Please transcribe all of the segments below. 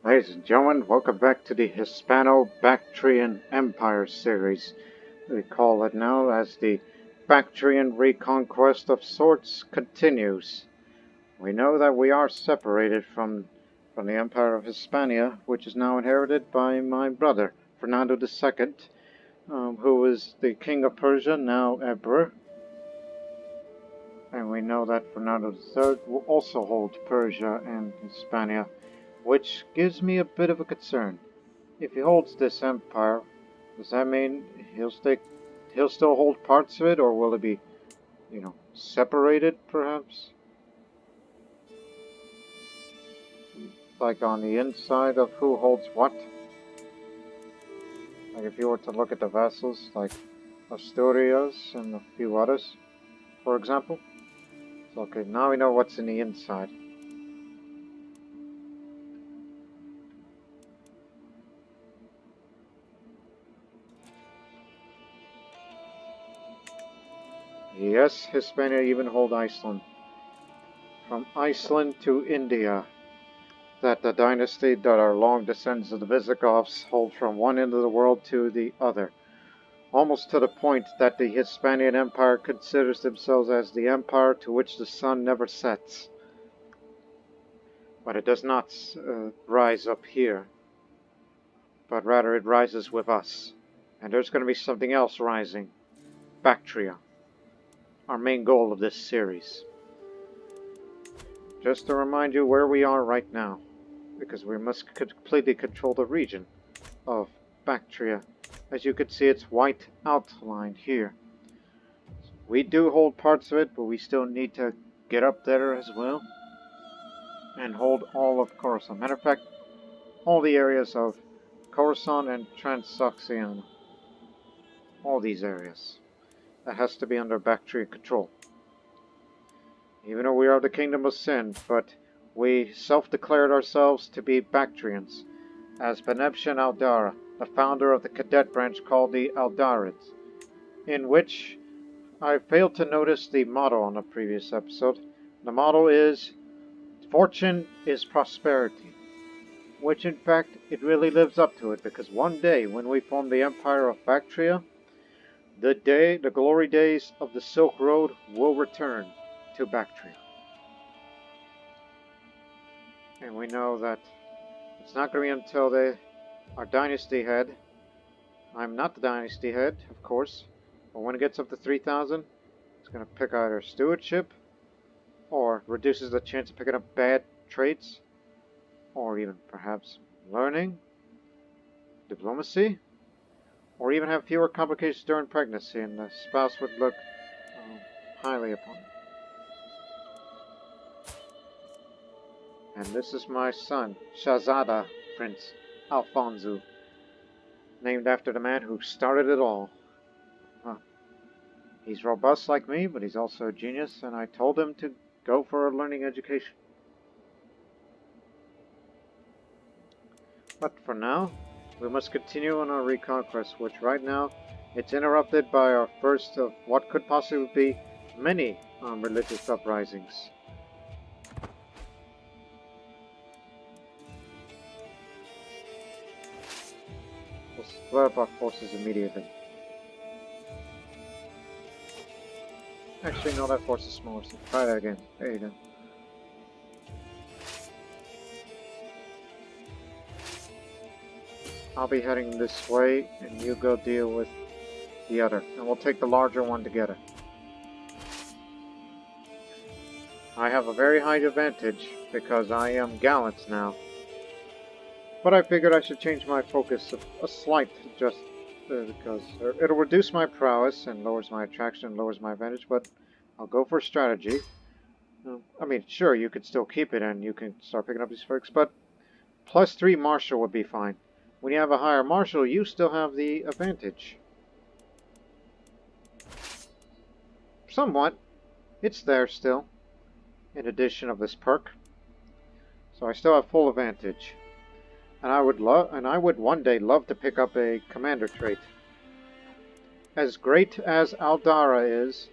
Ladies and gentlemen, welcome back to the Hispano-Bactrian Empire series. We call it now as the Bactrian Reconquest of sorts continues. We know that we are separated from the Empire of Hispania, which is now inherited by my brother, Fernando II, who is the King of Persia, now Emperor. And we know that Fernando III will also hold Persia and Hispania, which gives me a bit of a concern. If he holds this empire, does that mean he'll still hold parts of it, or will it be, separated perhaps? Like on the inside of who holds what? Like if you were to look at the vassals, like Asturias and a few others, for example. So, okay, now we know what's in the inside. Yes, Hispania even hold Iceland. From Iceland to India, that the dynasty that are long descendants of the Visigoths hold from one end of the world to the other, almost to the point that the Hispanian Empire considers themselves as the empire to which the sun never sets. But it does not rise up here, but rather it rises with us. And there's going to be something else rising. Bactria. Our main goal of this series. Just to remind you where we are right now, because we must completely control the region of Bactria. As you can see, it's white outlined here. We do hold parts of it, but we still need to get up there as well and hold all of Khorasan. Matter of fact, all the areas of Khorasan and Transoxiana. All these areas. That has to be under Bactrian control. Even though we are the Kingdom of Sin, but we self-declared ourselves to be Bactrians, as Banebshen Aldara, the founder of the cadet branch called the Aldarids, in which I failed to notice the motto on the previous episode. The motto is, "Fortune is prosperity," which in fact it really lives up to it, because one day when we form the Empire of Bactria, the glory days of the Silk Road will return to Bactria. And we know that it's not going to be until our dynasty head, I'm not the dynasty head, of course, but when it gets up to 3,000, it's going to pick either stewardship, or reduces the chance of picking up bad traits, or even perhaps learning, diplomacy, or even have fewer complications during pregnancy, and the spouse would look highly upon it. And this is my son, Shahzada Prince Alfonso, named after the man who started it all. He's robust like me, but he's also a genius, and I told him to go for a learning education. But for now, we must continue on our reconquest, which right now, it's interrupted by our first of what could possibly be many religious uprisings. We'll split up our forces immediately. Actually, no, that force is smaller, so try that again. There you go. I'll be heading this way, and you go deal with the other. And we'll take the larger one together. I have a very high advantage, because I am Gallant now. But I figured I should change my focus a slight, just because it'll reduce my prowess, and lowers my attraction, and lowers my advantage, but I'll go for strategy. I mean, sure, you could still keep it, and you can start picking up these perks, but +3 martial would be fine. When you have a higher martial, you still have the advantage. Somewhat. It's there still, in addition of this perk. So I still have full advantage. And I would one day love to pick up a commander trait. As great as Aldara is,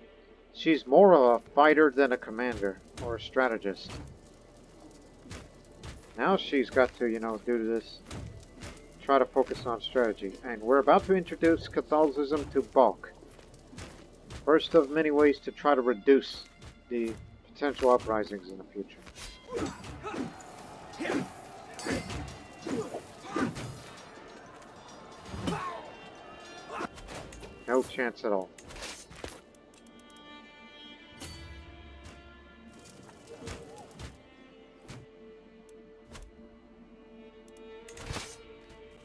she's more of a fighter than a commander, or a strategist. Now she's got to, do this. Try to focus on strategy. And we're about to introduce Catholicism to Balk. First of many ways to try to reduce the potential uprisings in the future. No chance at all.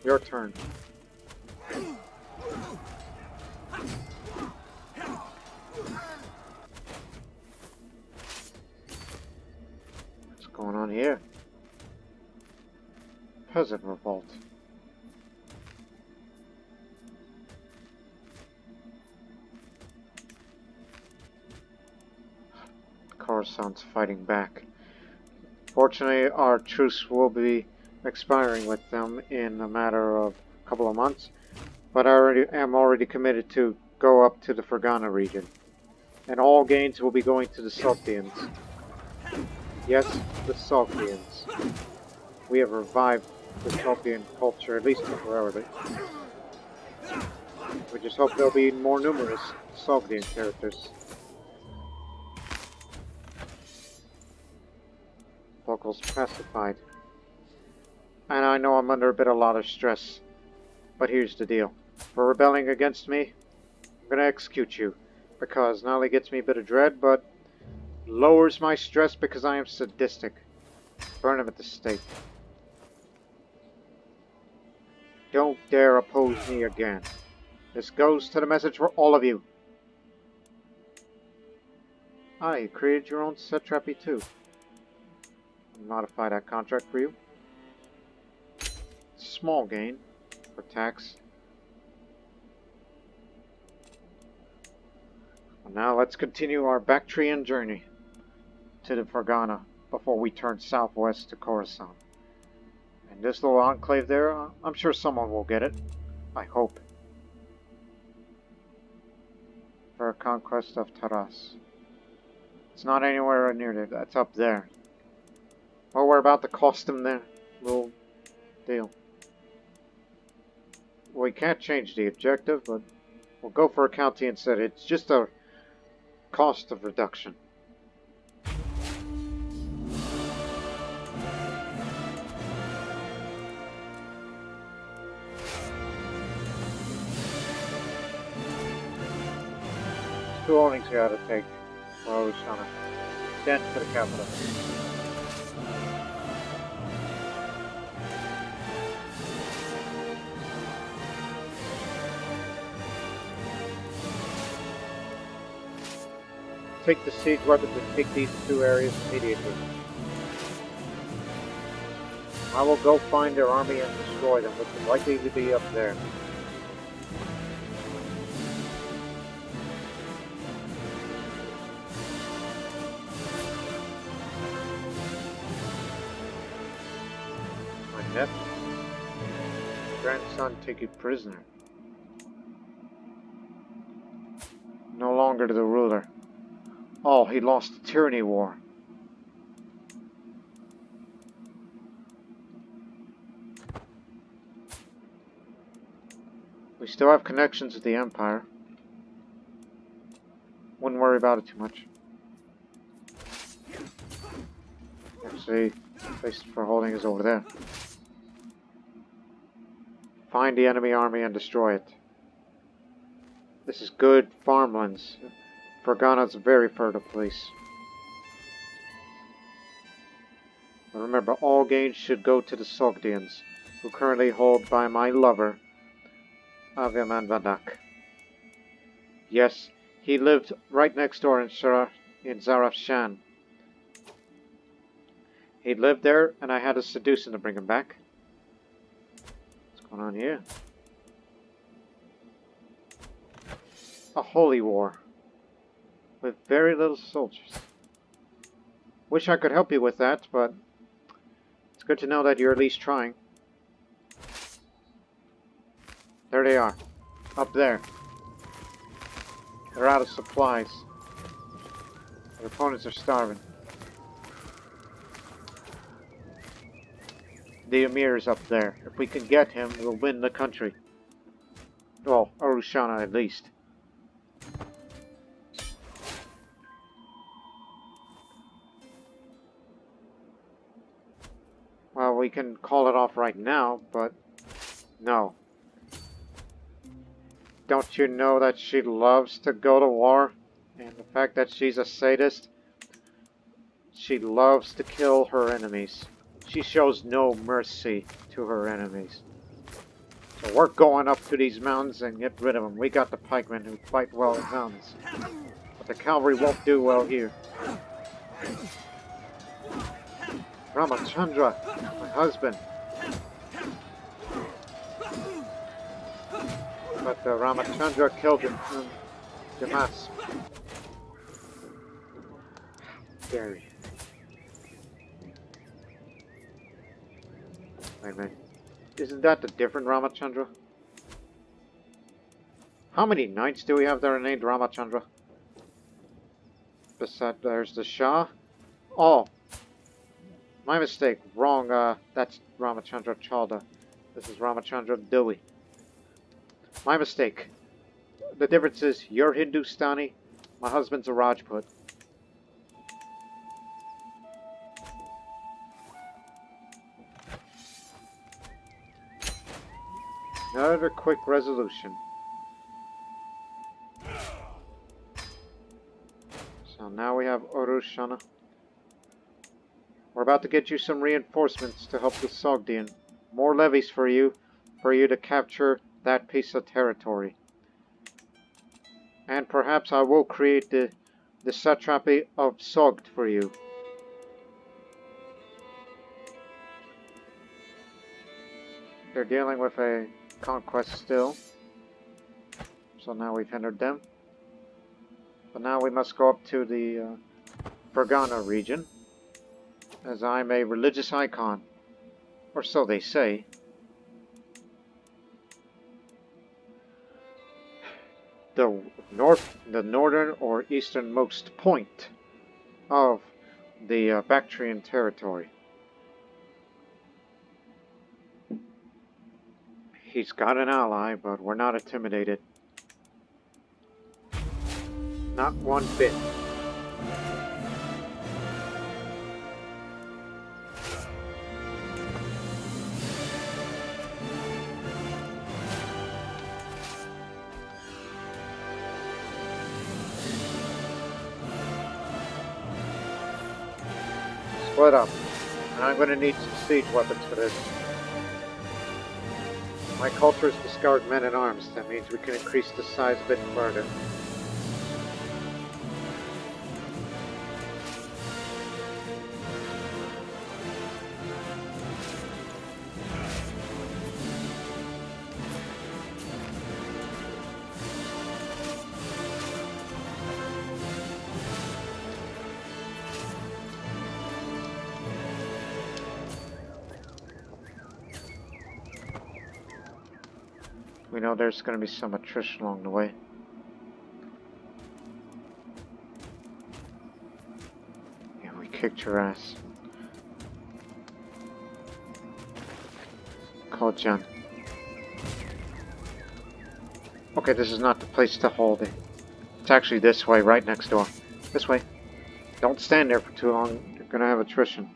Your turn. What's going on here? Peasant revolt. Khorasan's fighting back. Fortunately, our truce will be expiring with them in a matter of a couple of months, but I am already committed to go up to the Fergana region, and all gains will be going to the Sultians. Yes, the Sultians. We have revived the Sultian culture, at least temporarily. We just hope there'll be more numerous Sultian characters. Locals pacified. And I know I'm under a lot of stress, but here's the deal. For rebelling against me, I'm gonna execute you, because not only gets me a bit of dread, but lowers my stress because I am sadistic. Burn him at the stake. Don't dare oppose me again. This goes to the message for all of you. Ah, you created your own satrapy too. Modify that contract for you. Small gain for tax. Well, now let's continue our Bactrian journey to the Fergana before we turn southwest to Khorasan. And this little enclave there, I'm sure someone will get it. I hope. For a conquest of Taras. It's not anywhere near there, that's up there. Well, we're about to cost them their little deal. We can't change the objective, but we'll go for a county instead. It's just a cost of reduction. Two holdings you gotta take for Oshana. Then to the capital. Take the siege weapons and take these two areas immediately. I will go find their army and destroy them, which is likely to be up there. My nephew, grandson, take you prisoner. No longer the ruler. Oh, he lost the tyranny war. We still have connections with the Empire. Wouldn't worry about it too much. Actually, place for holding is over there. Find the enemy army and destroy it. This is good farmlands. Fergana's a very fertile place. But remember, all gains should go to the Sogdians, who currently hold by my lover, Aviaman Vadak. Yes, he lived right next door in Zarafshan. He lived there, and I had to seduce him to bring him back. What's going on here? A holy war. With very little soldiers. Wish I could help you with that, but it's good to know that you're at least trying. There they are. Up there. They're out of supplies. Their opponents are starving. the Emir is up there. If we can get him, we'll win the country. Well, Arushana at least. Well, we can call it off right now, but no. Don't you know that she loves to go to war? And the fact that she's a sadist, she loves to kill her enemies. She shows no mercy to her enemies. So we're going up to these mountains and get rid of them. We got the pikemen who fight well in mountains. But the cavalry won't do well here. Ramachandra, my husband. But Ramachandra killed him. Damas. Dare you. Wait a minute. Isn't that the different Ramachandra? How many knights do we have that are named Ramachandra? Beside, there's the Shah. Oh, my mistake. Wrong. That's Ramachandra Chalda. This is Ramachandra Dewey. My mistake. The difference is you're Hindustani. My husband's a Rajput. Another quick resolution. So now we have Arushana. We're about to get you some reinforcements to help the Sogdian. More levies for you to capture that piece of territory. And perhaps I will create the satrapy of Sogd for you. They're dealing with a conquest still. So now we've hindered them. But now we must go up to the Fergana region. As I'm a religious icon. Or so they say. The northern or easternmost point of the Bactrian territory. He's got an ally, but we're not intimidated. Not one bit. Split up. And I'm going to need some siege weapons for this. My cultures discard men at arms. That means we can increase the size a bit further. We know there's going to be some attrition along the way. Yeah, we kicked your ass. Call Jan. Okay, this is not the place to hold it. It's actually this way, right next door. This way. Don't stand there for too long. You're going to have attrition.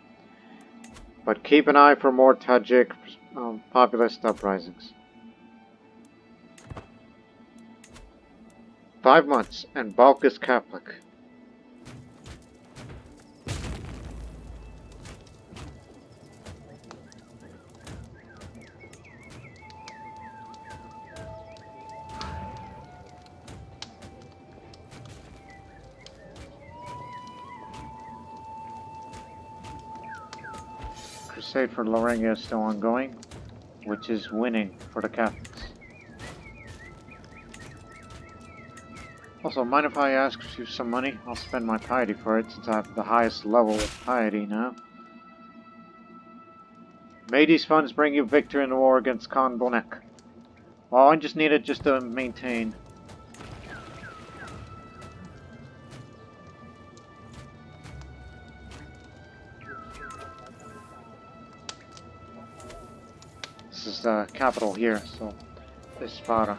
But keep an eye for more Tajik populist uprisings. 5 months, and Balk is Catholic. Crusade for Lorena is still ongoing, which is winning for the Catholics. Also, mind if I ask you some money? I'll spend my piety for it, since I have the highest level of piety now. May these funds bring you victory in the war against Khan Bonek. Well, I just need it just to maintain. this is the capital here, so Ispara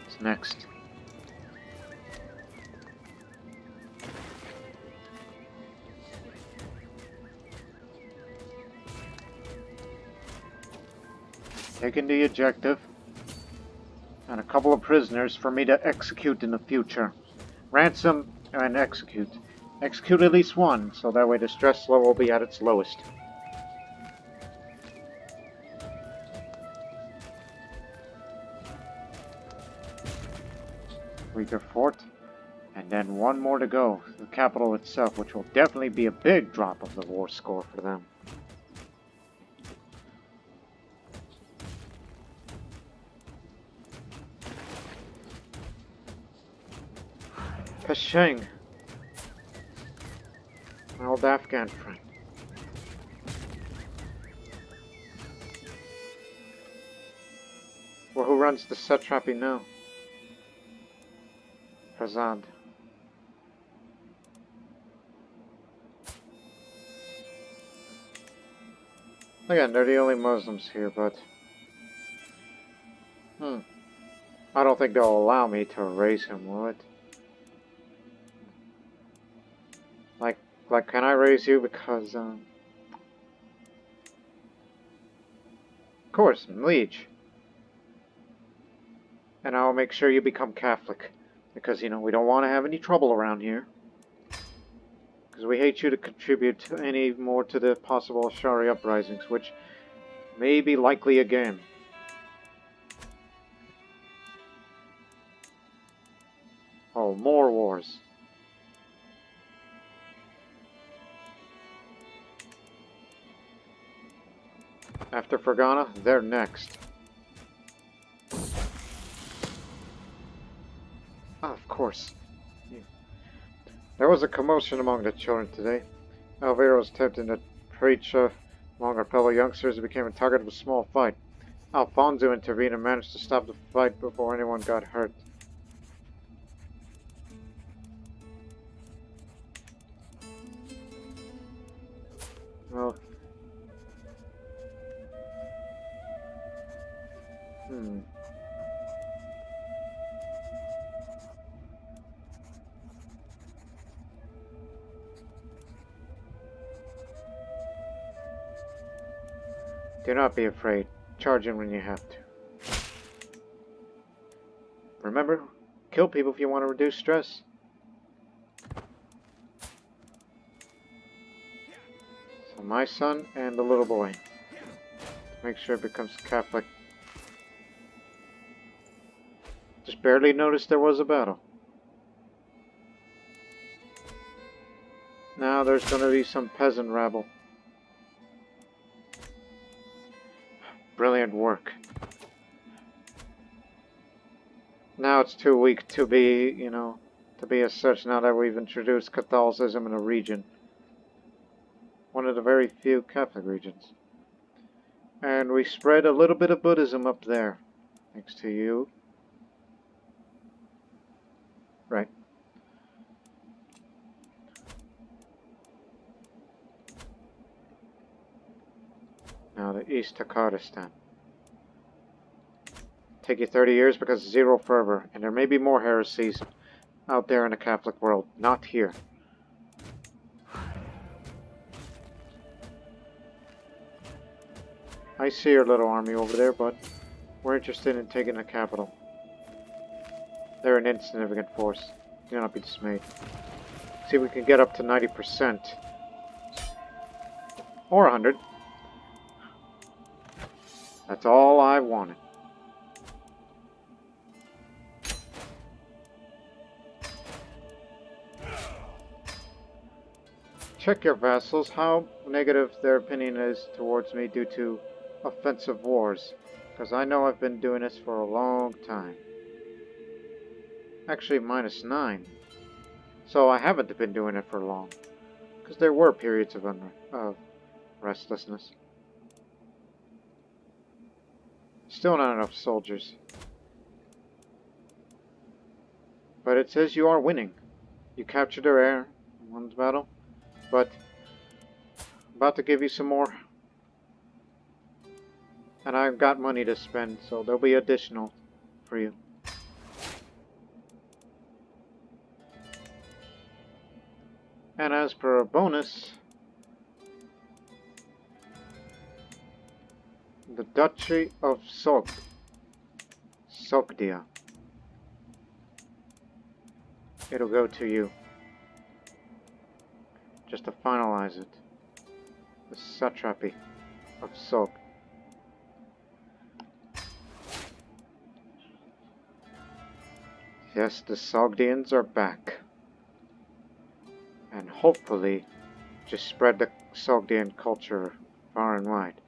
is next. Taking the objective. And a couple of prisoners for me to execute in the future. Ransom and execute. Execute at least one, so that way the stress level will be at its lowest. Weaker fort. And then one more to go. The capital itself, which will definitely be a big drop of the war score for them. Pesheng, my old Afghan friend. Well, who runs the satrapy now? Fazad. Again, they're the only Muslims here, but I don't think they'll allow me to erase him, will it? Like, can I raise you? Because, of course, I'm liege. And I'll make sure you become Catholic. Because, you know, we don't want to have any trouble around here. Because we hate you to contribute any more to the possible Ashari uprisings, which may be likely again. Oh, more wars. After Fergana, they're next. Ah, of course. There was a commotion among the children today. Alvaro was attempting to preach among our fellow youngsters and became a target of a small fight. Alfonso intervened and managed to stop the fight before anyone got hurt. Well, Do not be afraid. Charge in when you have to. Remember, kill people if you want to reduce stress. So my son and the little boy. Make sure it becomes Catholic. Just barely noticed there was a battle. Now there's going to be some peasant rabble. Brilliant work. Now it's too weak to be, to be as such now that we've introduced Catholicism in a region. One of the very few Catholic regions. And we spread a little bit of Buddhism up there. Thanks to you. Right. Now the East to Khorasan. Take you 30 years because zero fervor, and there may be more heresies out there in the Catholic world. Not here. I see your little army over there, but we're interested in taking the capital. They're an insignificant force. Do not be dismayed. See if we can get up to 90%. Or 100. That's all I wanted. Check your vassals how negative their opinion is towards me due to offensive wars, because I know I've been doing this for a long time. Actually, -9. So I haven't been doing it for long, because there were periods of restlessness. Still not enough soldiers. But it says you are winning. You captured their air in one battle. But I'm about to give you some more And I've got money to spend, so there'll be additional for you. And as per a bonus, the Duchy of Sogdia. It'll go to you. Just to finalize it. The Satrapy of Sog. Yes, the Sogdians are back. And hopefully just spread the Sogdian culture far and wide.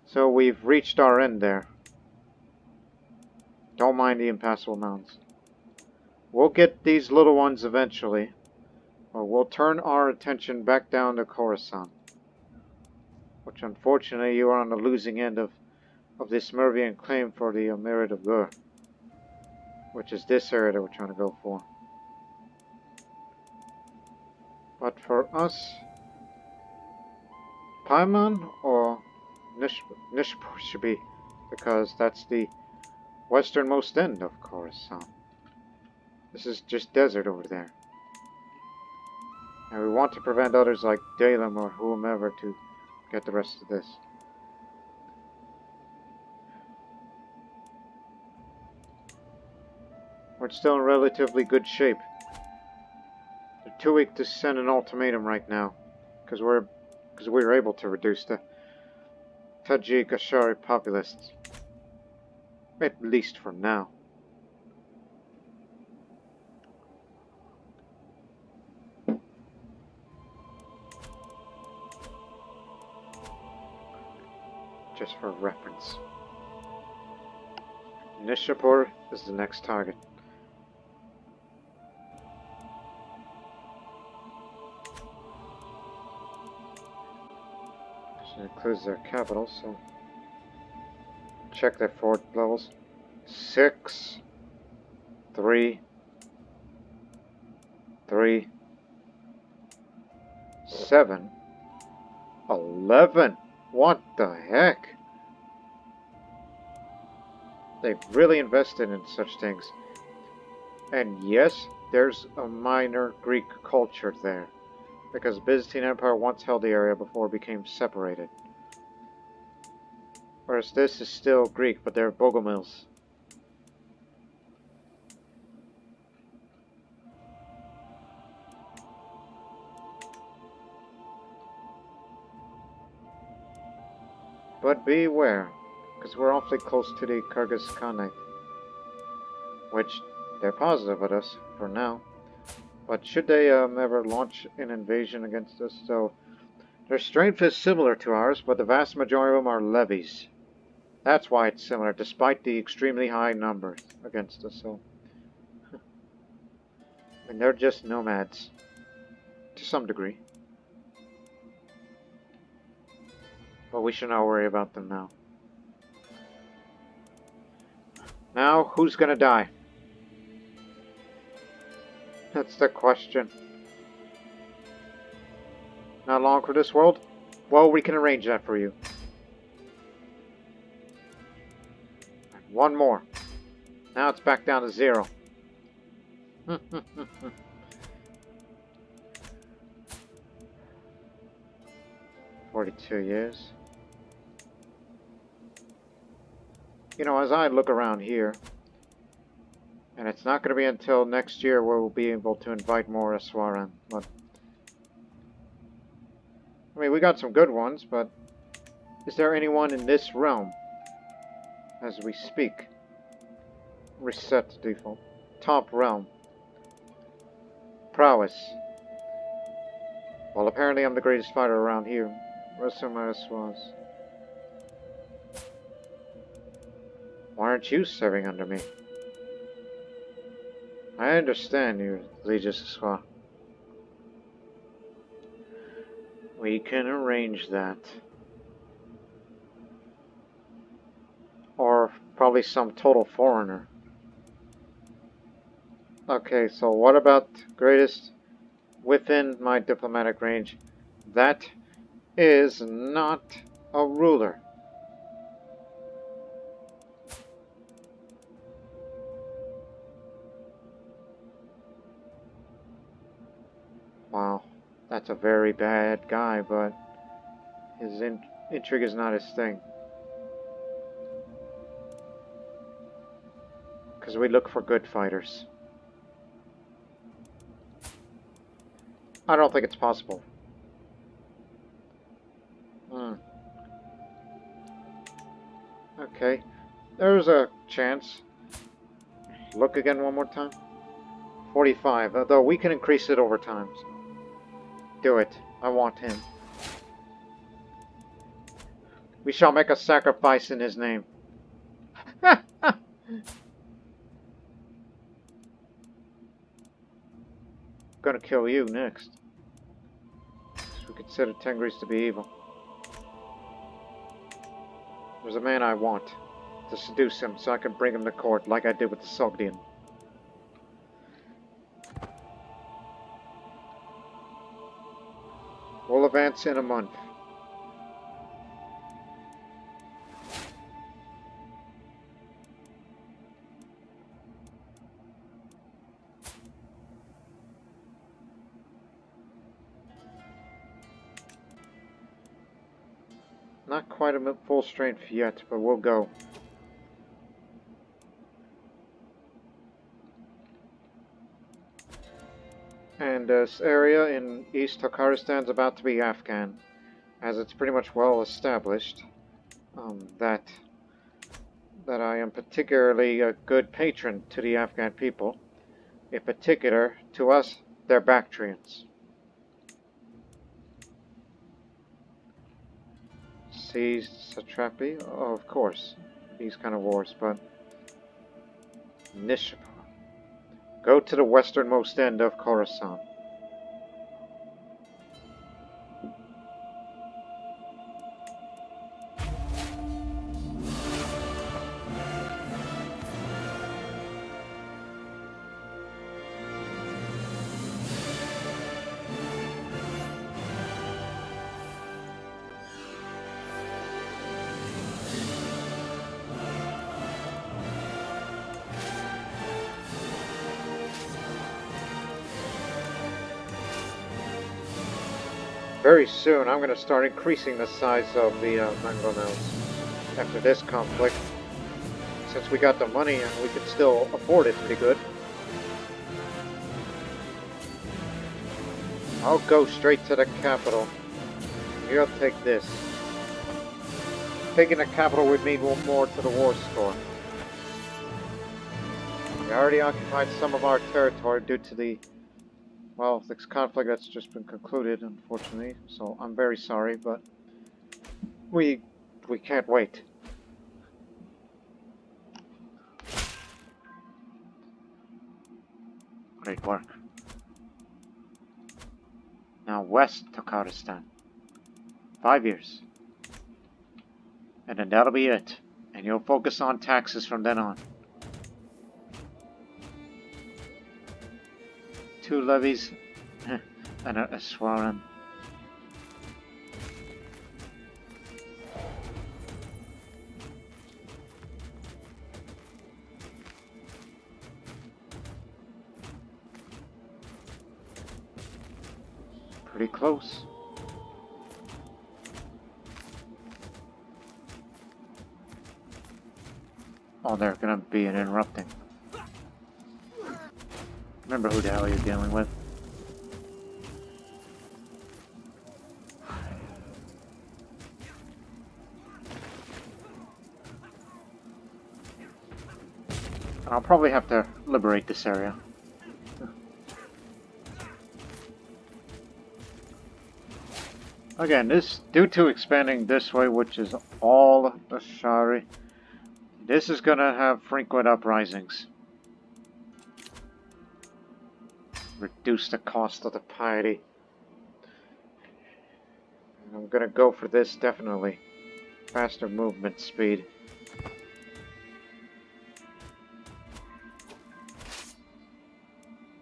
So we've reached our end there. Don't mind the impassable mountains. We'll get these little ones eventually. Or we'll turn our attention back down to Khorasan. Which unfortunately you are on the losing end of this Mervian claim for the Merit of Gur. Which is this area that we're trying to go for. But for us, Paimon or Nishpur should be, because that's the westernmost end of Khorasan. This is just desert over there. And we want to prevent others like Dalim or whomever to get the rest of this. We're still in relatively good shape. They're too weak to send an ultimatum right now, because we were able to reduce the Tajik Ashari populists, at least for now. Just for reference. Nishapur is the next target. It includes their capital, so check their fort levels. 6, 3, 3, 7, 11. What the heck? They've really invested in such things. And yes, there's a minor Greek culture there, because the Byzantine Empire once held the area before it became separated. Whereas this is still Greek, but they're Bogomils. But beware, because we're awfully close to the Kyrgyz Khanate, which they're positive at us for now. But should they ever launch an invasion against us, so their strength is similar to ours, but the vast majority of them are levies. That's why it's similar, despite the extremely high numbers against us. So, and they're just nomads, to some degree. But we should not worry about them now. Now, who's gonna die? That's the question. Not long for this world? Well, we can arrange that for you. And one more. Now it's back down to 0. 42 years. You know, as I look around here, and it's not going to be until next year where we'll be able to invite more Aswaran. But I mean, we got some good ones, but is there anyone in this realm as we speak? Reset to default. Top realm. Prowess. Well, apparently I'm the greatest fighter around here. Rest of my Aswas. Why aren't you serving under me? I understand you, Legis Aswa. We can arrange that. Or probably some total foreigner. Okay, so what about greatest within my diplomatic range? That is not a ruler. Wow, that's a very bad guy, but his intrigue is not his thing. Because we look for good fighters. I don't think it's possible. Okay, there's a chance. Look again one more time. 45, though we can increase it over time. So. Do it. I want him. We shall make a sacrifice in his name. Gonna kill you next. We consider Tengris to be evil. There's a man I want to seduce him so I can bring him to court like I did with the Sogdian. We'll advance in a month. Not quite at full strength yet, but we'll go. And this area in East Khorasan is about to be Afghan, as it's pretty much well established that I am particularly a good patron to the Afghan people. In particular, to us, they're Bactrians. Seized satrapy? Oh, of course. These kind of wars, but... Nishapur. Go to the westernmost end of Khorasan. Very soon, I'm going to start increasing the size of the mangonels after this conflict, since we got the money and we can still afford it pretty good. I'll go straight to the capital. You'll take this. Taking the capital would mean one more to the war score. We already occupied some of our territory due to the this conflict that's just been concluded, unfortunately, so I'm very sorry, but we can't wait. Great work. Now west to Khorasan. 5 years. And then that'll be it. And you'll focus on taxes from then on. 2 levies and a swaran. Pretty close. Oh, they're gonna be an interrupting. Remember who the hell you're dealing with. I'll probably have to liberate this area. Again, due to expanding this way, which is all the Shari, this is gonna have frequent uprisings. Reduce the cost of the piety. I'm gonna go for this, definitely. Faster movement speed.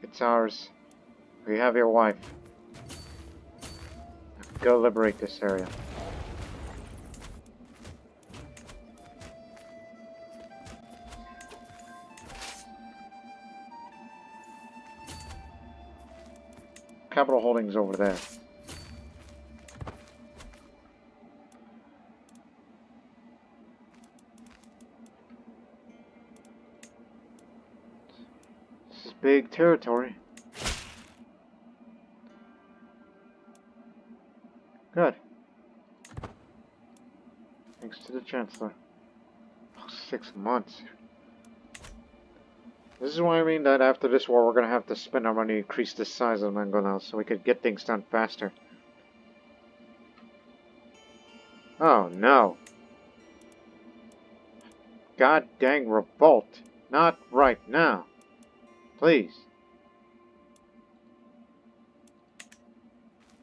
It's ours. We have your wife. Go liberate this area. capital holdings over there. This is big territory. Good. Thanks to the Chancellor. Oh, 6 months. This is why I mean that after this war we're going to have to spend our money to increase the size of Mangonel so we could get things done faster. Oh no. God dang revolt. Not right now. Please.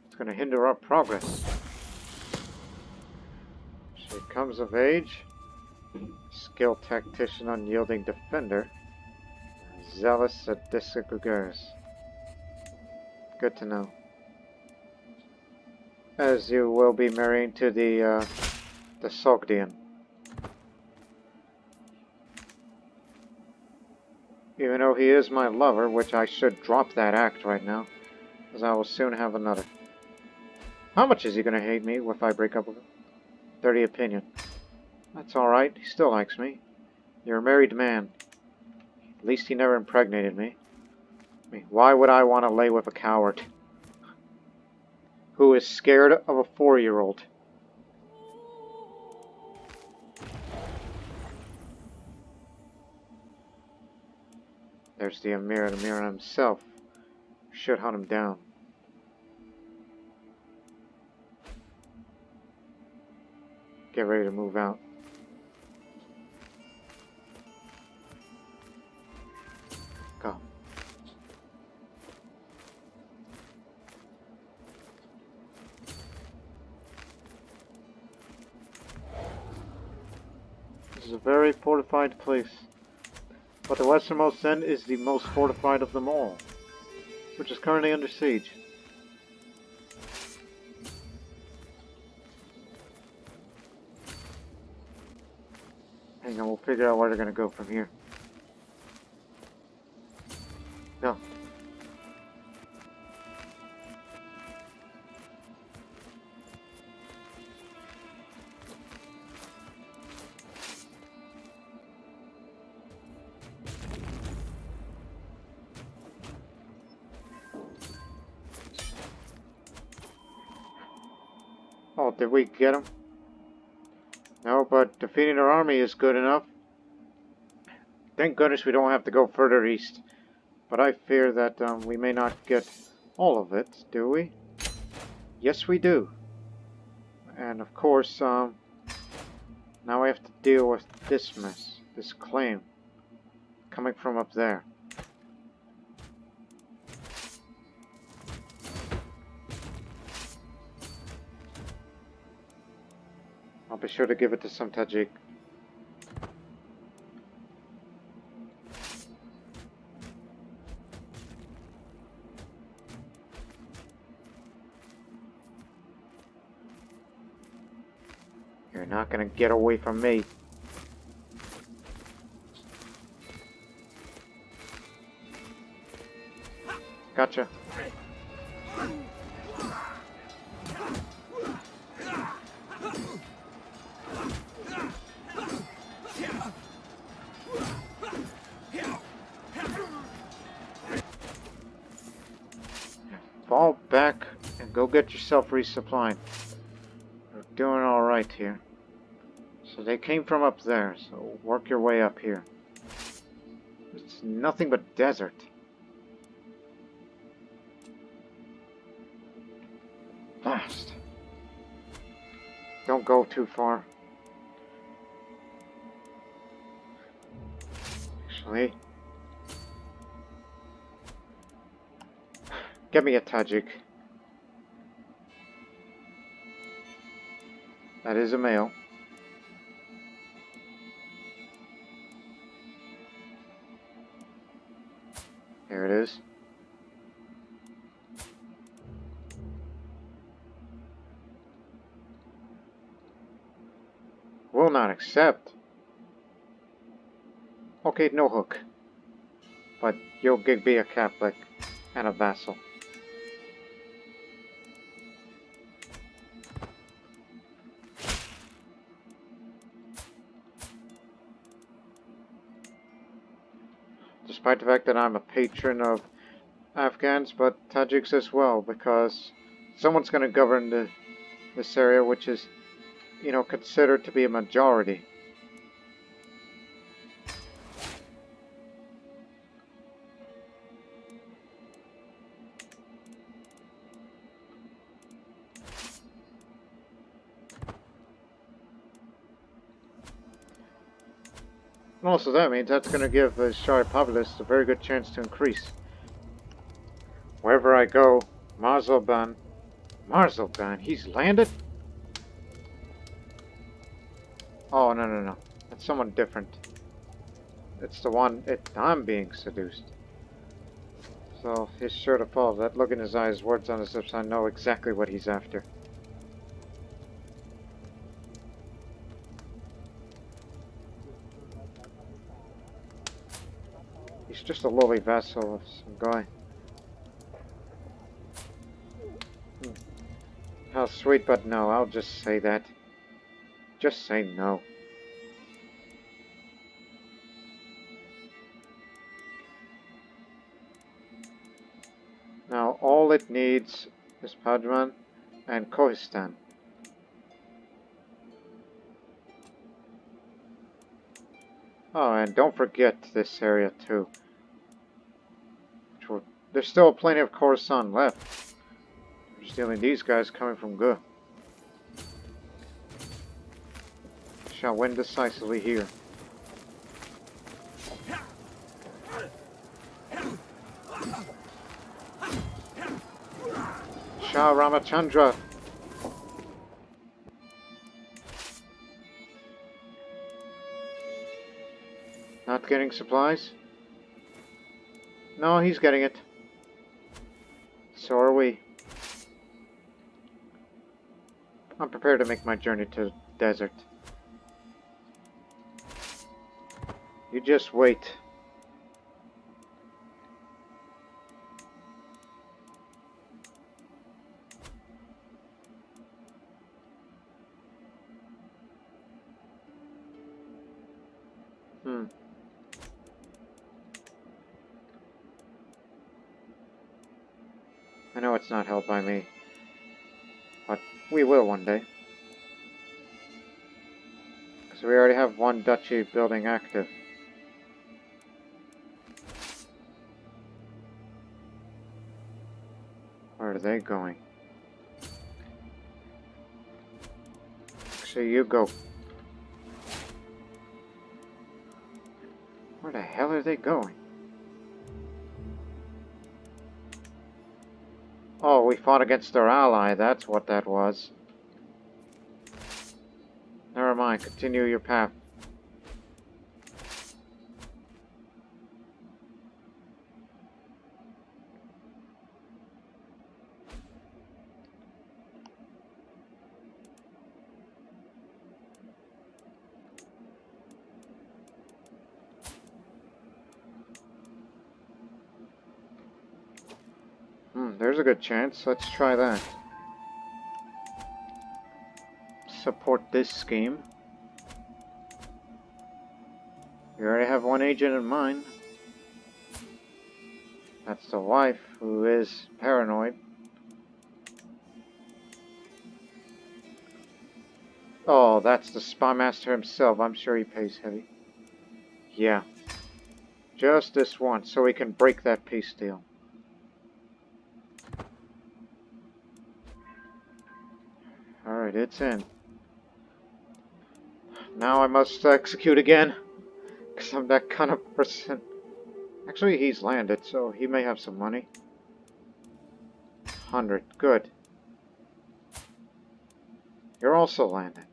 It's going to hinder our progress. She comes of age. Skilled tactician, unyielding defender. Zealous, sadistic gregarious. Good to know. As you will be marrying to the Sogdian. Even though he is my lover, which I should drop that act right now, as I will soon have another. How much is he gonna hate me if I break up with him? 30 opinion. That's alright, he still likes me. You're a married man. At least he never impregnated me. I mean, why would I want to lay with a coward who is scared of a 4-year-old? There's the Amir, and Amir himself should hunt him down. Get ready to move out. Go. This is a very fortified place. But the westernmost end is the most fortified of them all, which is currently under siege. Hang on, we'll figure out where they're going to go from here. No. Oh, did we get him? No, but defeating their army is good enough. Thank goodness we don't have to go further east. But I fear that we may not get all of it, do we? Yes, we do. And of course, now we have to deal with this mess, this claim, coming from up there. I'll be sure to give it to some Tajik. You're not gonna get away from me. Gotcha. Fall back and go get yourself resupplied. You're doing alright here. So they came from up there, so work your way up here. It's nothing but desert. Fast. Don't go too far. Actually, get me a Tajik. That is a male. Here it is. Will not accept. Okay, no hook. But you'll be a Catholic and a vassal. Despite the fact that I'm a patron of Afghans, but Tajiks as well, because someone's going to govern this area, which is, you know, considered to be a majority. And also that means that's going to give the Shari populace a very good chance to increase. Wherever I go, Marzoban, he's landed? Oh, no. That's someone different. It's the one I'm being seduced. So he's sure to fall. That look in his eyes, words on his lips, I know exactly what he's after. He's just a lowly vassal of some guy. How sweet, but no, I'll just say that. Just say no. Now all it needs is Padman and Khorasan. Oh, and don't forget this area too. There's still plenty of Khorasan left. We're stealing these guys coming from Gu. Shall win decisively here. Shah Ramachandra. Not getting supplies? No, he's getting it. So are we. I'm prepared to make my journey to the desert. You just wait. I know it's not held by me, but we will one day. Because we already have one duchy building active. Where are they going? Actually, you go. Where the hell are they going? Oh, we fought against their ally, that's what that was. Never mind, continue your path. There's a good chance. Let's try that. Support this scheme. You already have one agent in mind. That's the wife, who is paranoid. Oh, that's the spy master himself. I'm sure he pays heavy. Yeah. Just this once, so we can break that peace deal. Alright, it's in. Now I must execute again. Because I'm that kind of person. Actually, he's landed, so he may have some money. 100. Good. You're also landed.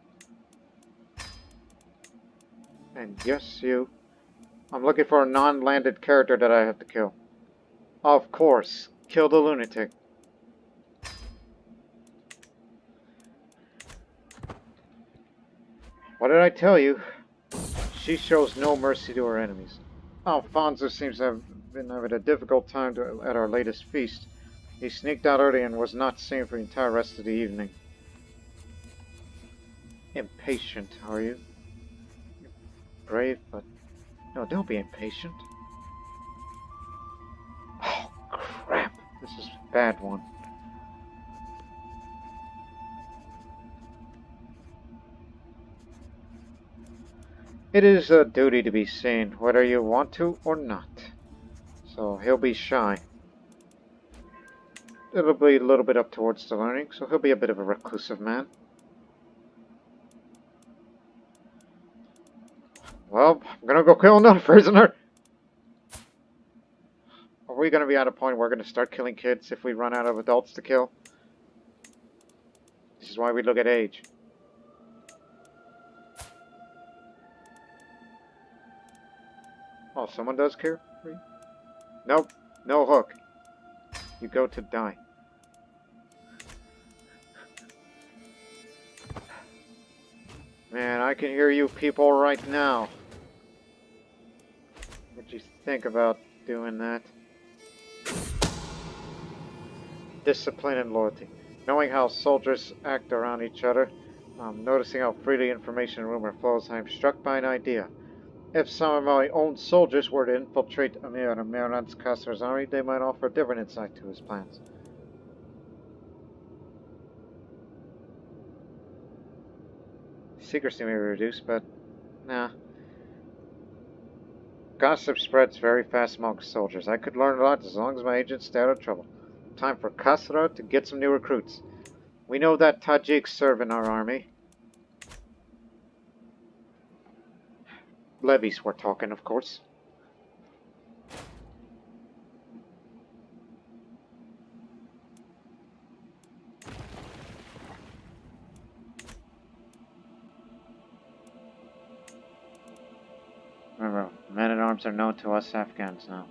And yes, you. I'm looking for a non-landed character that I have to kill. Of course. Kill the lunatic. What did I tell you? She shows no mercy to her enemies. Alfonso seems to have been having a difficult time at our latest feast. He sneaked out early and was not seen for the entire rest of the evening. Impatient, are you? You're brave, but... No, don't be impatient. This is a bad one. It is a duty to be seen, whether you want to or not. So he'll be shy. It'll be a little bit up towards the learning, so he'll be a bit of a reclusive man. Well, I'm gonna go kill another prisoner! Are we gonna be at a point where we're gonna start killing kids if we run out of adults to kill? This is why we look at age. Oh, someone does care? Nope, no hook. You go to die. Man, I can hear you people right now. What'd you think about doing that? Discipline and loyalty. Knowing how soldiers act around each other, noticing how freely information and rumor flows, I am struck by an idea. If some of my own soldiers were to infiltrate Amir and Miran's Khosar's army, they might offer a different insight to his plans. Secrecy may be reduced, but nah. Gossip spreads very fast amongst soldiers. I could learn a lot as long as my agents stay out of trouble. Time for Khosra to get some new recruits. We know that Tajiks serve in our army. Levies we're talking, of course. Remember, men-at-arms are known to us Afghans now.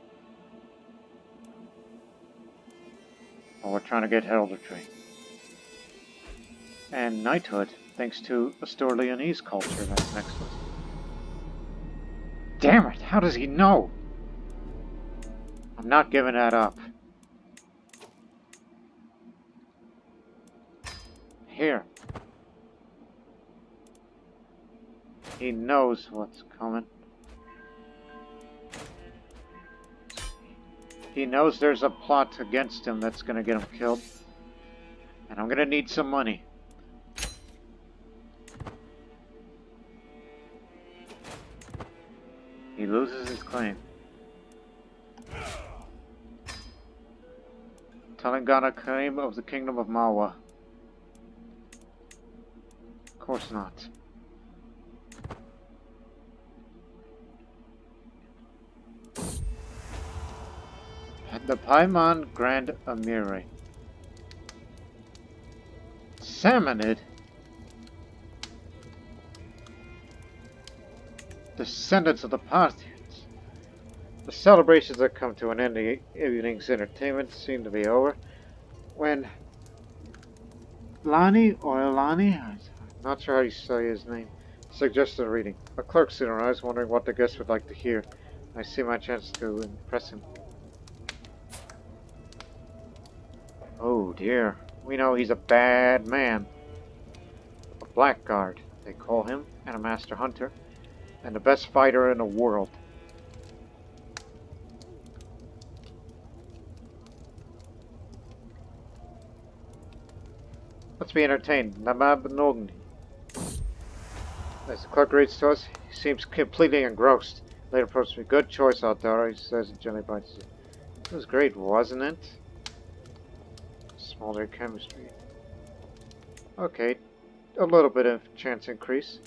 Well, we're trying to get heraldry. And knighthood, thanks to Astur-Leonese culture that's next to us. Damn it, how does he know? I'm not giving that up. Here. He knows what's coming. He knows there's a plot against him that's gonna get him killed. And I'm gonna need some money. He loses his claim. Telangana claim of the Kingdom of Malwa. Of course not. The Paiman Grand Amiri. Samanid? Descendants of the Parthians. The celebrations had come to an end. The evening's entertainment seemed to be over. When Lani or Elani, I'm not sure how you say his name, suggested a reading. A clerk soon arrives, wondering what the guest would like to hear. I see my chance to impress him. Oh dear, we know he's a bad man. A blackguard, they call him, and a master hunter, and the best fighter in the world. Let's be entertained. Namab Nogni. As the clerk reads to us, he seems completely engrossed. Later approaches me. Good choice, Aldara, he says and gently bites it. It was great, wasn't it? Smolder chemistry. Okay, a little bit of chance increase.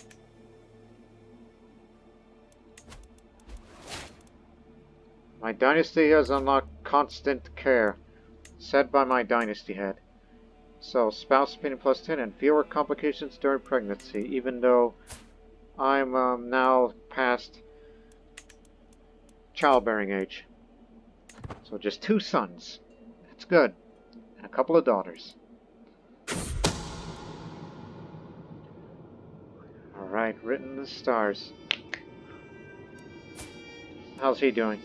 My dynasty has unlocked constant care, said by my dynasty head. So, spouse opinion plus 10 and fewer complications during pregnancy, even though I'm now past childbearing age. So just 2 sons. That's good. And a couple of daughters. Alright, written in the stars. How's he doing?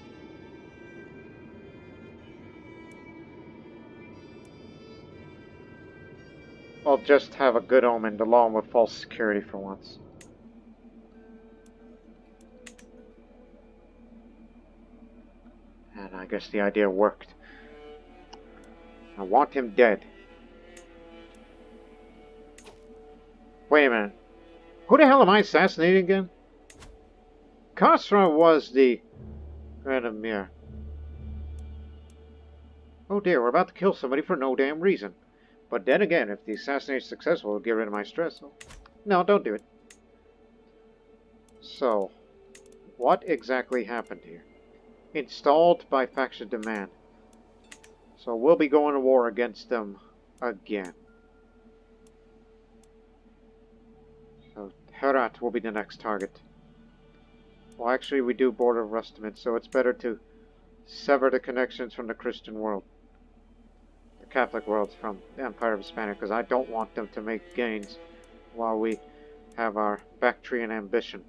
I'll just have a good omen along with false security for once. And I guess the idea worked. I want him dead. Wait a minute. Who the hell am I assassinating again? Khosra was the Grand Emir. Oh dear, we're about to kill somebody for no damn reason. But then again, if the assassination is successful, it'll get rid of my stress. So... No, don't do it. So, what exactly happened here? Installed by faction demand. So we'll be going to war against them again. So Herat will be the next target. Well, actually we do border Rustamid, so it's better to sever the connections from the Christian world. The Catholic world from the Empire of Bactria, because I don't want them to make gains while we have our Bactrian ambition.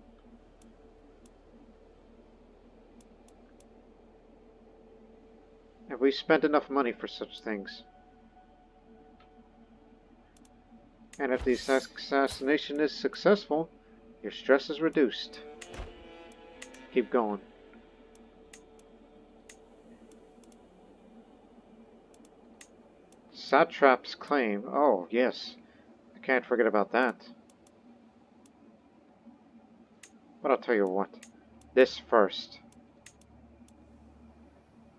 Have we spent enough money for such things? And if the assassination is successful, your stress is reduced. Keep going. Satrap's claim. Oh, yes. I can't forget about that. But I'll tell you what. This first.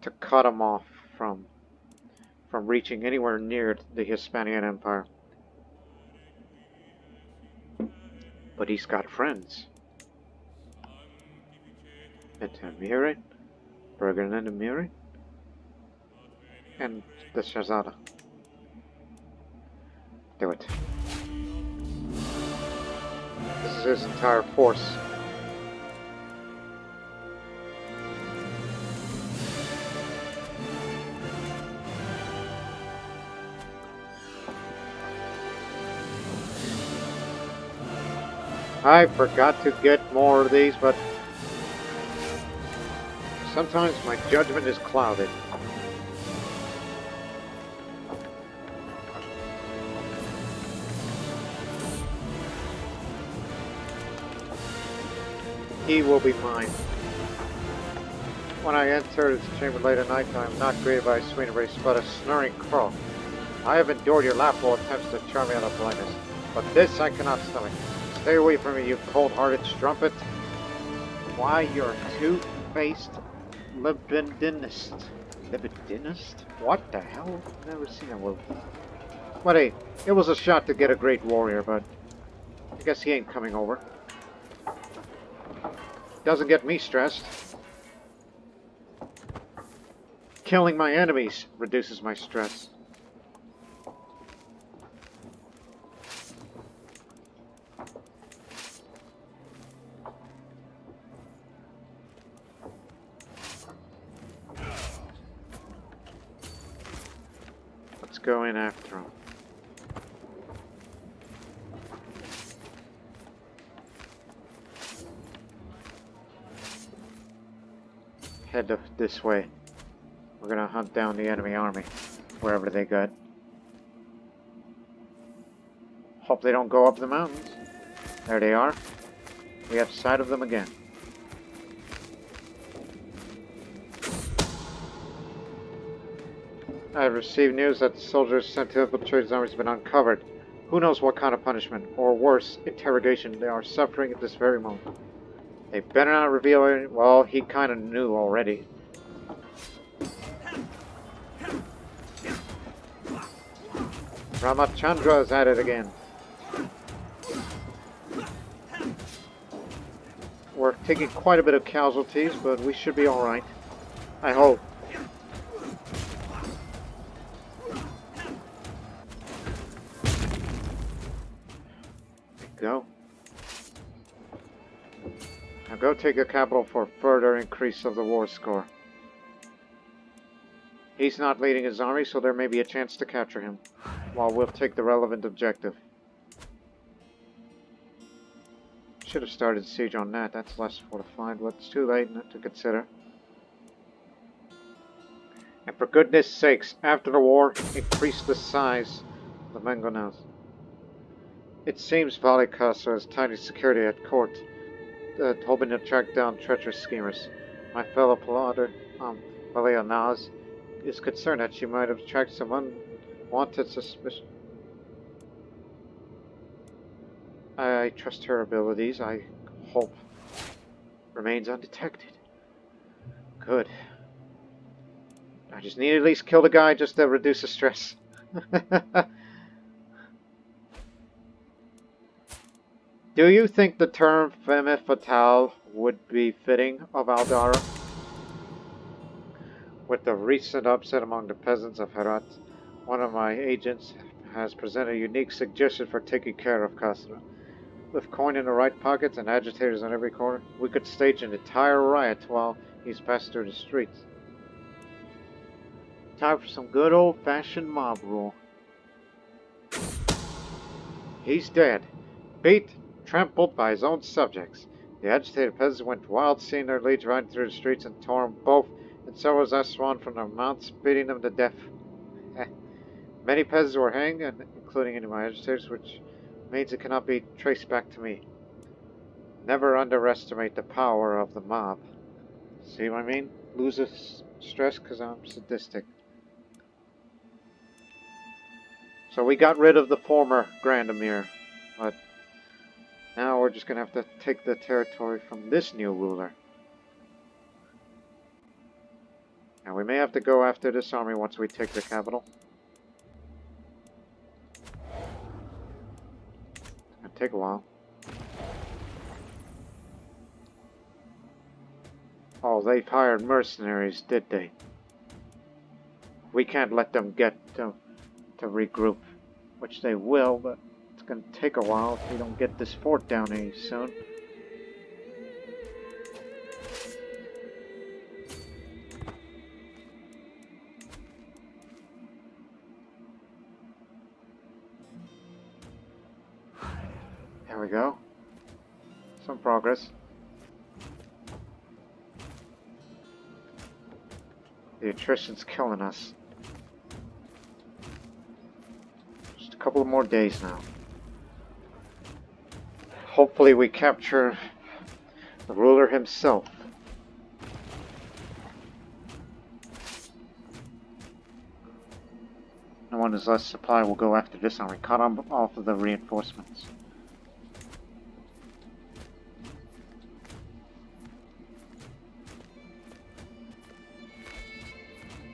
To cut him off from reaching anywhere near the Hispanian Empire. But he's got friends. Pamir, Bergen and Amiri, and the Shahzada. Do it. This is his entire force. I forgot to get more of these, but sometimes my judgment is clouded. He will be mine. When I enter his chamber late at night, I am not greeted by a sweet embrace, but a snoring crow. I have endured your laughable attempts to charm me out of blindness, but this I cannot stomach. Stay away from me, you cold-hearted strumpet. Why, you're a two-faced libidinist. Libidinist? What the hell? I've never seen that word. But hey, it was a shot to get a great warrior, but I guess he ain't coming over. Doesn't get me stressed. Killing my enemies reduces my stress. Let's go in after him. Head this way. We're gonna hunt down the enemy army, wherever they got. Hope they don't go up the mountains. There they are. We have sight of them again. I have received news that the soldiers sent to infiltrate his army has been uncovered. Who knows what kind of punishment, or worse, interrogation they are suffering at this very moment. They better not reveal it. Well, he kind of knew already. Ramachandra is at it again. We're taking quite a bit of casualties, but we should be alright. I hope. Go. Now go take the capital for further increase of the war score. He's not leading his army, so there may be a chance to capture him, while we'll take the relevant objective. Should have started siege on that. That's less fortified, but it's too late not to consider. And for goodness sakes, after the war, increase the size of the Mangonas. It seems Valikasa has tightened security at court, hoping to track down treacherous schemers. My fellow plotter, Valeonaz, is concerned that she might have attracted some unwanted suspicion. I trust her abilities. I hope remains undetected. Good. I just need to at least kill the guy just to reduce the stress. Do you think the term femme fatale would be fitting of Aldara? With the recent upset among the peasants of Herat, one of my agents has presented a unique suggestion for taking care of Khorasan. With coin in the right pockets and agitators on every corner, we could stage an entire riot while he's passed through the streets. Time for some good old-fashioned mob rule. He's dead. Beat, trampled by his own subjects. The agitated peasants went wild, seeing their leaders riding through the streets and tore them both, and so was Aswan from their mounts, beating them to death. Many peasants were hanged, including any of my agitators, which means it cannot be traced back to me. Never underestimate the power of the mob. See what I mean? Lose stress because I'm sadistic. So we got rid of the former Grand Emir, but now we're just going to have to take the territory from this new ruler. And we may have to go after this army once we take the capital. It's going to take a while. Oh, they've hired mercenaries, did they? We can't let them get to regroup, which they will, but it's going to take a while if we don't get this fort down any soon. There we go. Some progress. The attrition's killing us. Just a couple of more days now. Hopefully we capture the ruler himself. And when there's less supply, we'll go after this army. Cut off of the reinforcements.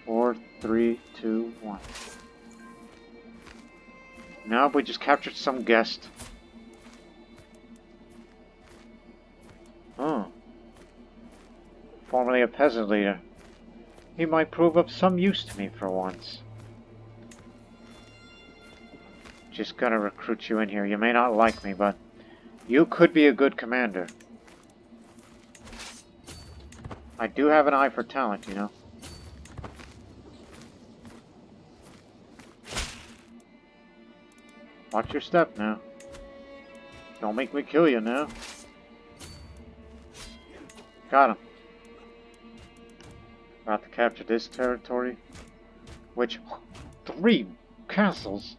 4, 3, 2, 1. Now we just captured some guest. Oh. Formerly a peasant leader. He might prove of some use to me for once. Just gonna recruit you in here. You may not like me, but you could be a good commander. I do have an eye for talent, you know. Watch your step now. Don't make me kill you now. Got him. About to capture this territory. Which... 3 castles?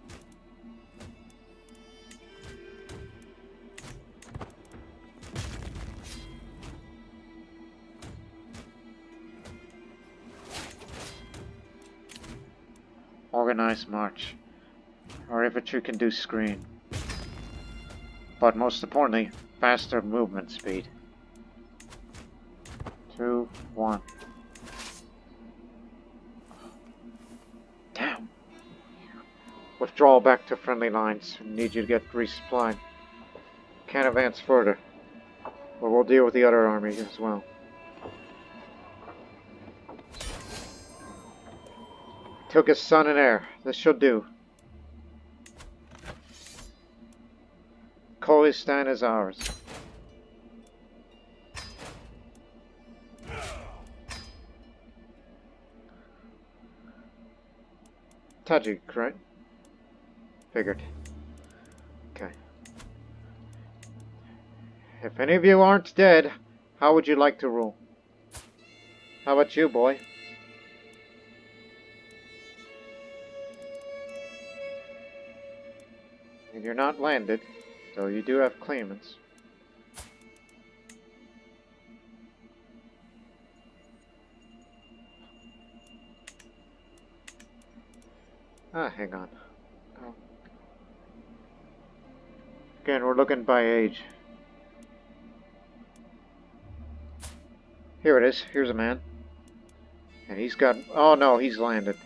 Organized march. Our infantry can do screen. But most importantly, faster movement speed. 2, 1. Damn. Withdraw back to friendly lines. Need you to get resupplied. Can't advance further. But we'll deal with the other army as well. Took his son and heir. This should do. Khorasan is ours. Tajik, right? Figured. Okay. If any of you aren't dead, how would you like to rule? How about you, boy? And you're not landed, though you do have claimants. Hang on. Oh. Again, we're looking by age. Here it is. Here's a man. And he's got... Oh no, he's landed.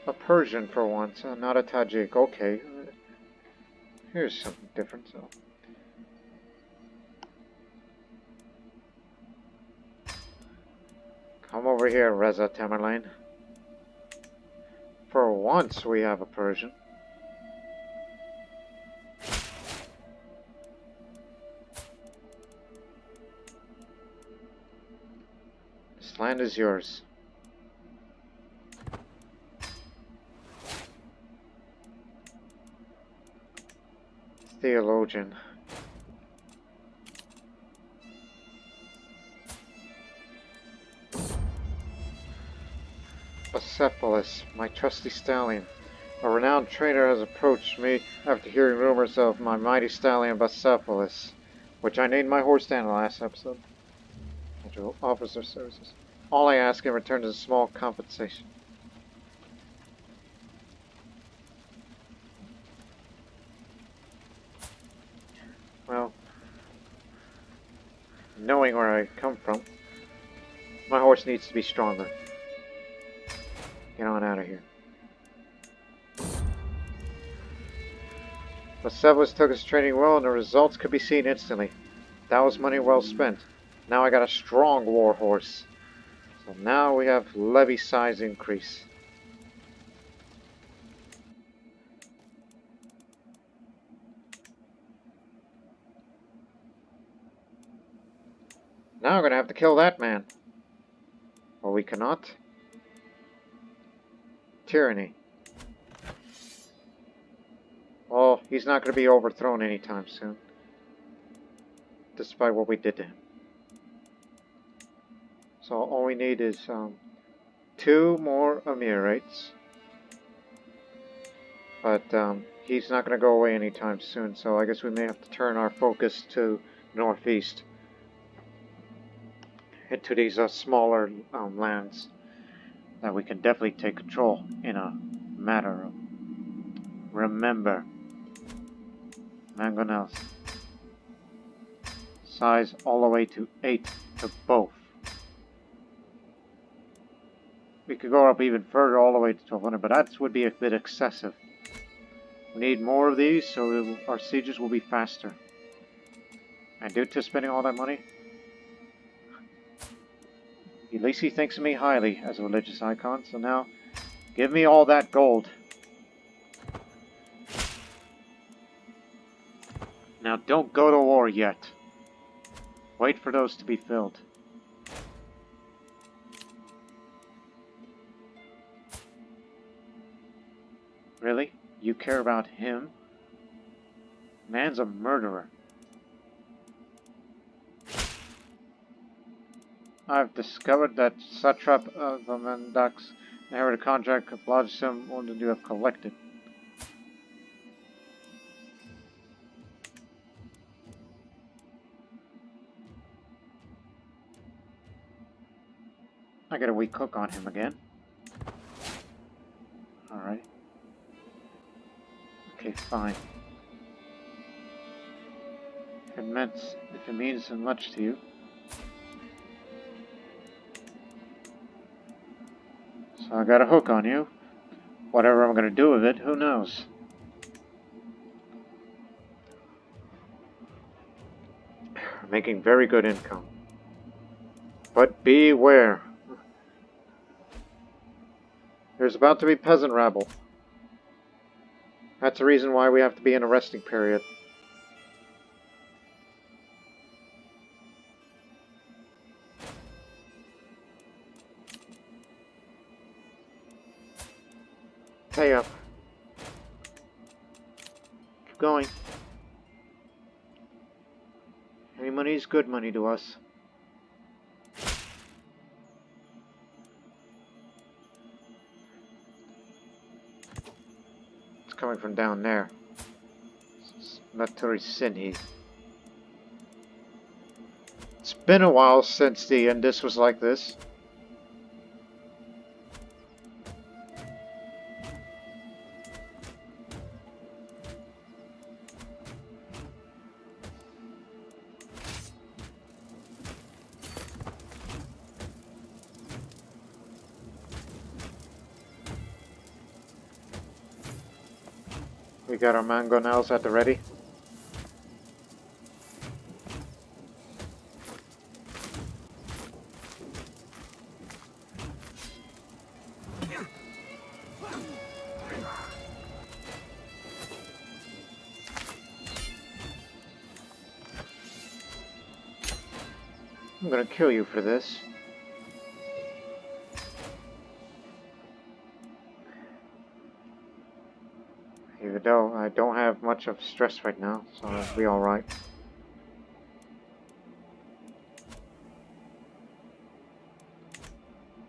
A Persian for once, not a Tajik. Okay. Here's something different, so... Come over here, Reza Tamerlane. For once we have a Persian. This land is yours. Theologian. Bucephalus, my trusty stallion. A renowned trader has approached me after hearing rumors of my mighty stallion Bucephalus, which I named my horse Dan in the last episode. To officer services. All I ask in return is a small compensation. Well, knowing where I come from, my horse needs to be stronger. Get on out of here. Bucephalus took his training well and the results could be seen instantly. That was money well spent. Now I got a strong war horse. So now we have levy size increase. Now I'm going to have to kill that man. Or we cannot. Tyranny. Oh, he's not going to be overthrown anytime soon. Despite what we did to him. So all we need is 2 more Emirates. But he's not going to go away anytime soon, so I guess we may have to turn our focus to northeast. Into these smaller lands that we can definitely take control in a matter of. Remember, mangonels. Size all the way to 8 to both. We could go up even further all the way to 1200, but that would be a bit excessive. We need more of these so our sieges will be faster. And due to spending all that money, at least he thinks of me highly as a religious icon, so now give me all that gold. Now don't go to war yet. Wait for those to be filled. Really? You care about him? Man's a murderer. I've discovered that satrap of the Mandaks inherited a contract obliged him more than you have collected. I get a weak hook on him again. Alright. Okay, fine. If it means so much to you. So I got a hook on you. Whatever I'm gonna do with it, who knows? We're making very good income. But beware. There's about to be peasant rabble. That's the reason why we have to be in a resting period. Pay up. Keep going. Any money is good money to us. It's coming from down there. Maturi Sinhi. been a while since the Indus was like this. We got our mangonels at the ready. I'm gonna kill you for this. Even though I don't have much of stress right now, so I'll be alright.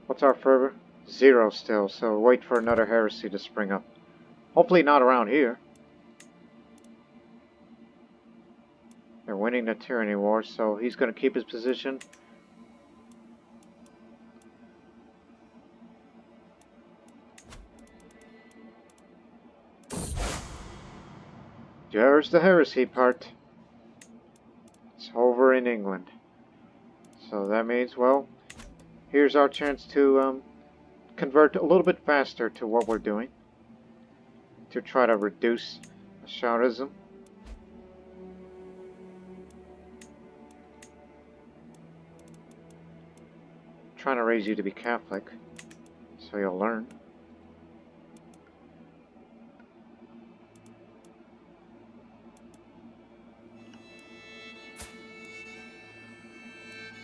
What's our fervor? 0 still, so wait for another heresy to spring up. Hopefully not around here. They're winning the tyranny war, so he's gonna keep his position. There's the heresy part. It's over in England. So that means, well, here's our chance to convert a little bit faster to what we're doing. To try to reduce Shoutism. Trying to raise you to be Catholic, so you'll learn.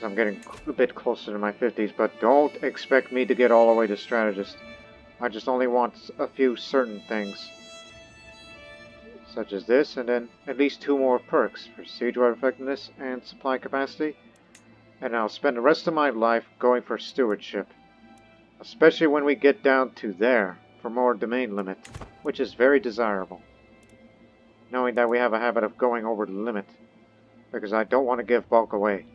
I'm getting a bit closer to my 50s, but don't expect me to get all the way to strategist. I just only want a few certain things. Such as this, and then at least 2 more perks for siege ward effectiveness and supply capacity. And I'll spend the rest of my life going for stewardship. Especially when we get down to there for more domain limit, which is very desirable. Knowing that we have a habit of going over the limit, because I don't want to give bulk away.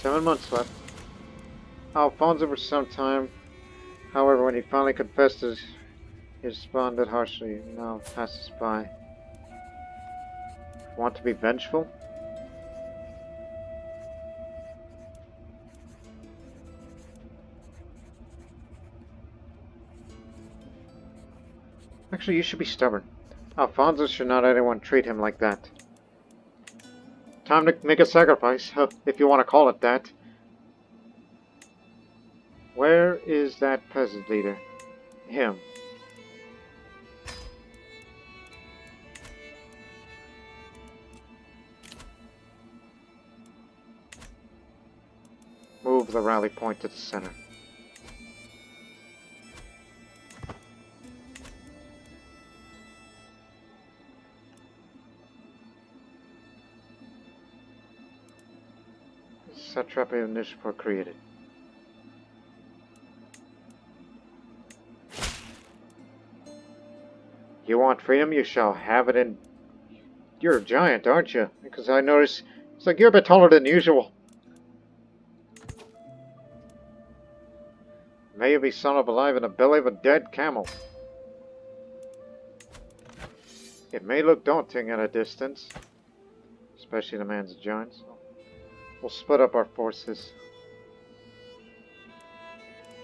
Seven months left. Alfonso for some time. However, when he finally confessed he responded harshly. Now passes by. Want to be vengeful? Actually, you should be stubborn. Alfonso should not let anyone treat him like that. Time to make a sacrifice, if you want to call it that. Where is that peasant leader? Him. Move the rally point to the center. Satrapy of Nishapur created. You want freedom? You shall have it in... You're a giant, aren't you? Because I notice it's like you're a bit taller than usual. May you be son of alive in the belly of a dead camel. It may look daunting at a distance, especially the man's a giant. So we'll split up our forces.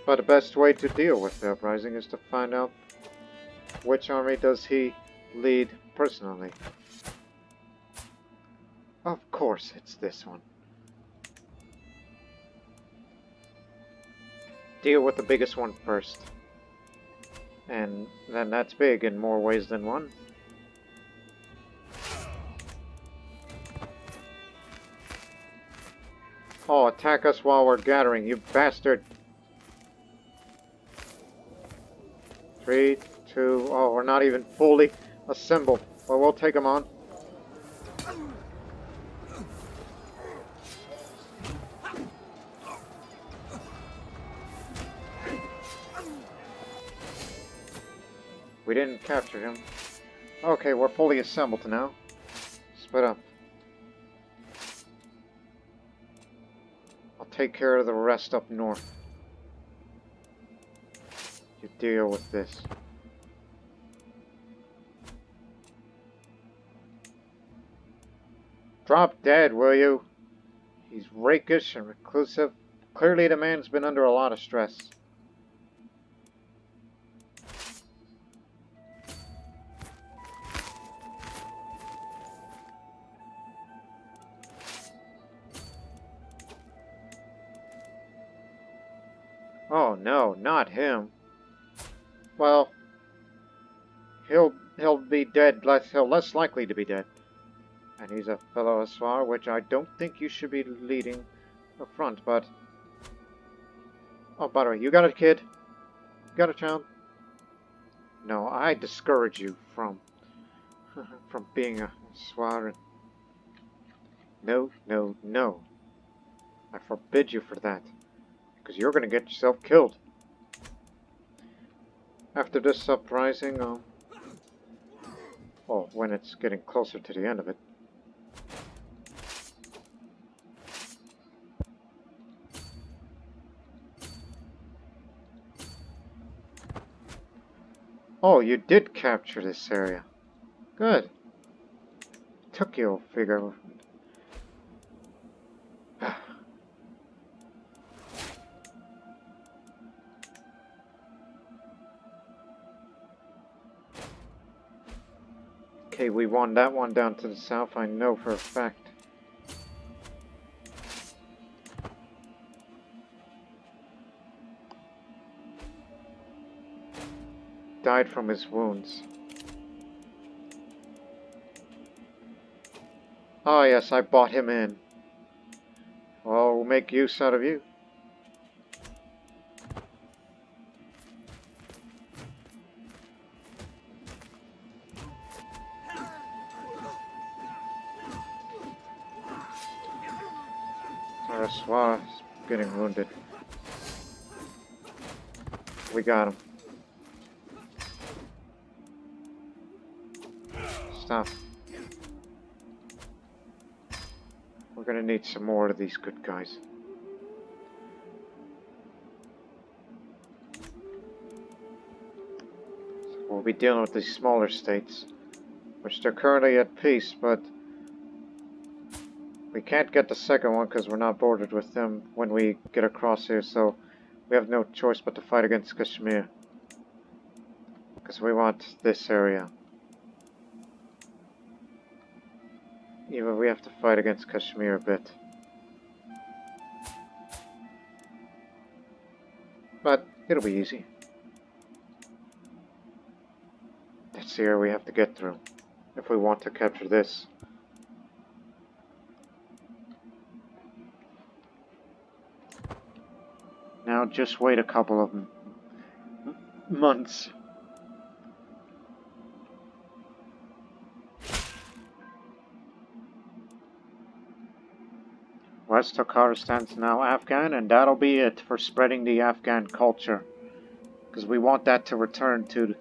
But the best way to deal with the uprising is to find out which army does he lead personally. Of course it's this one. Deal with the biggest one first. And then that's big in more ways than one. Oh, attack us while we're gathering, you bastard! 3, 2, oh, we're not even fully assembled. Well, we'll take them on. We didn't capture him. Okay, we're fully assembled now. Split up. I'll take care of the rest up north. You deal with this. Drop dead, will you? He's rakish and reclusive. Clearly the man's been under a lot of stress. Oh no, not him. Well, he'll be dead. He'll less likely to be dead. And he's a fellow Aswar, which I don't think you should be leading up front, but... Oh, by the way, you got a kid? You got a child? No, I discourage you from... from being a Aswar. No, no, no. I forbid you for that. Because you're gonna get yourself killed. After this uprising, well, when it's getting closer to the end of it. Oh, you did capture this area. Good. Took you a figure. Okay, we won that one down to the south, I know for a fact. Died from his wounds. Oh yes, I bought him in. Well, we'll make use out of you. Saraswat is getting wounded. We got him. Stop. We're gonna need some more of these good guys. So we'll be dealing with these smaller states, which they're currently at peace, but we can't get the second one because we're not bordered with them when we get across here, so we have no choice but to fight against Kashmir. Because we want this area. Even we have to fight against Kashmir a bit. But it'll be easy. That's the area we have to get through if we want to capture this. Now just wait a couple of months. West of Khorasan's now Afghan, and that'll be it for spreading the Afghan culture. Because we want that to return to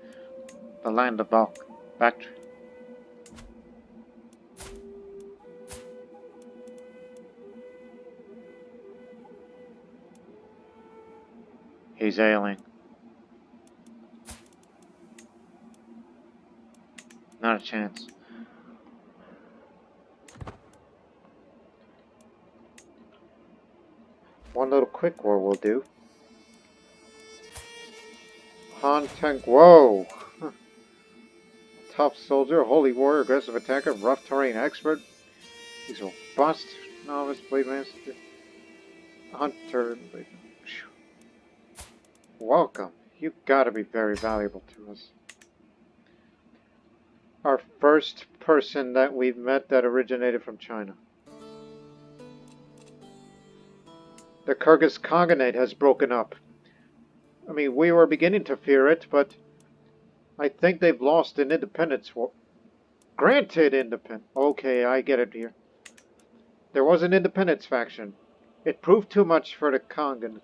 the land of Bactria. He's ailing. Not a chance. One little quick war will do. Han Tank, whoa! Tough soldier, holy warrior, aggressive attacker, rough terrain expert. He's robust, novice, blade master, hunter. Welcome. You gotta be very valuable to us. Our first person that we've met that originated from China. The Kyrgyz Khaganate has broken up. I mean, we were beginning to fear it, but I think they've lost an independence war. Granted independence. Okay, I get it here. There was an independence faction. It proved too much for the Khagan,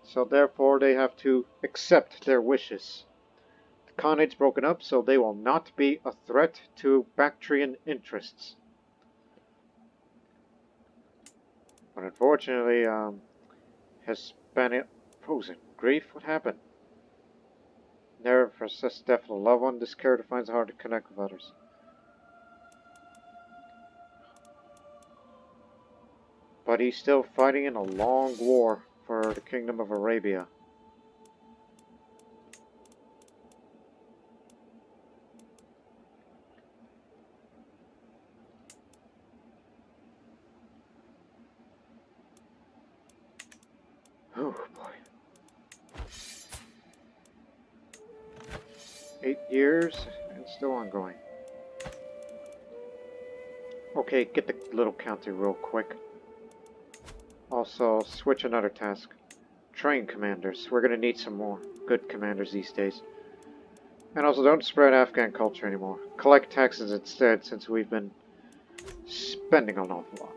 so therefore they have to accept their wishes. The Khanate's broken up, so they will not be a threat to Bactrian interests. But unfortunately, Hispanic frozen. Grief, what happened? Never possessed death of a loved one. This character finds it hard to connect with others. But he's still fighting in a long war for the Kingdom of Arabia. Oh boy. 8 years and still ongoing. Okay, get the little counter real quick. Also, switch another task. Train commanders. We're gonna need some more good commanders these days. And also, don't spread Afghan culture anymore. Collect taxes instead, since we've been spending an awful lot.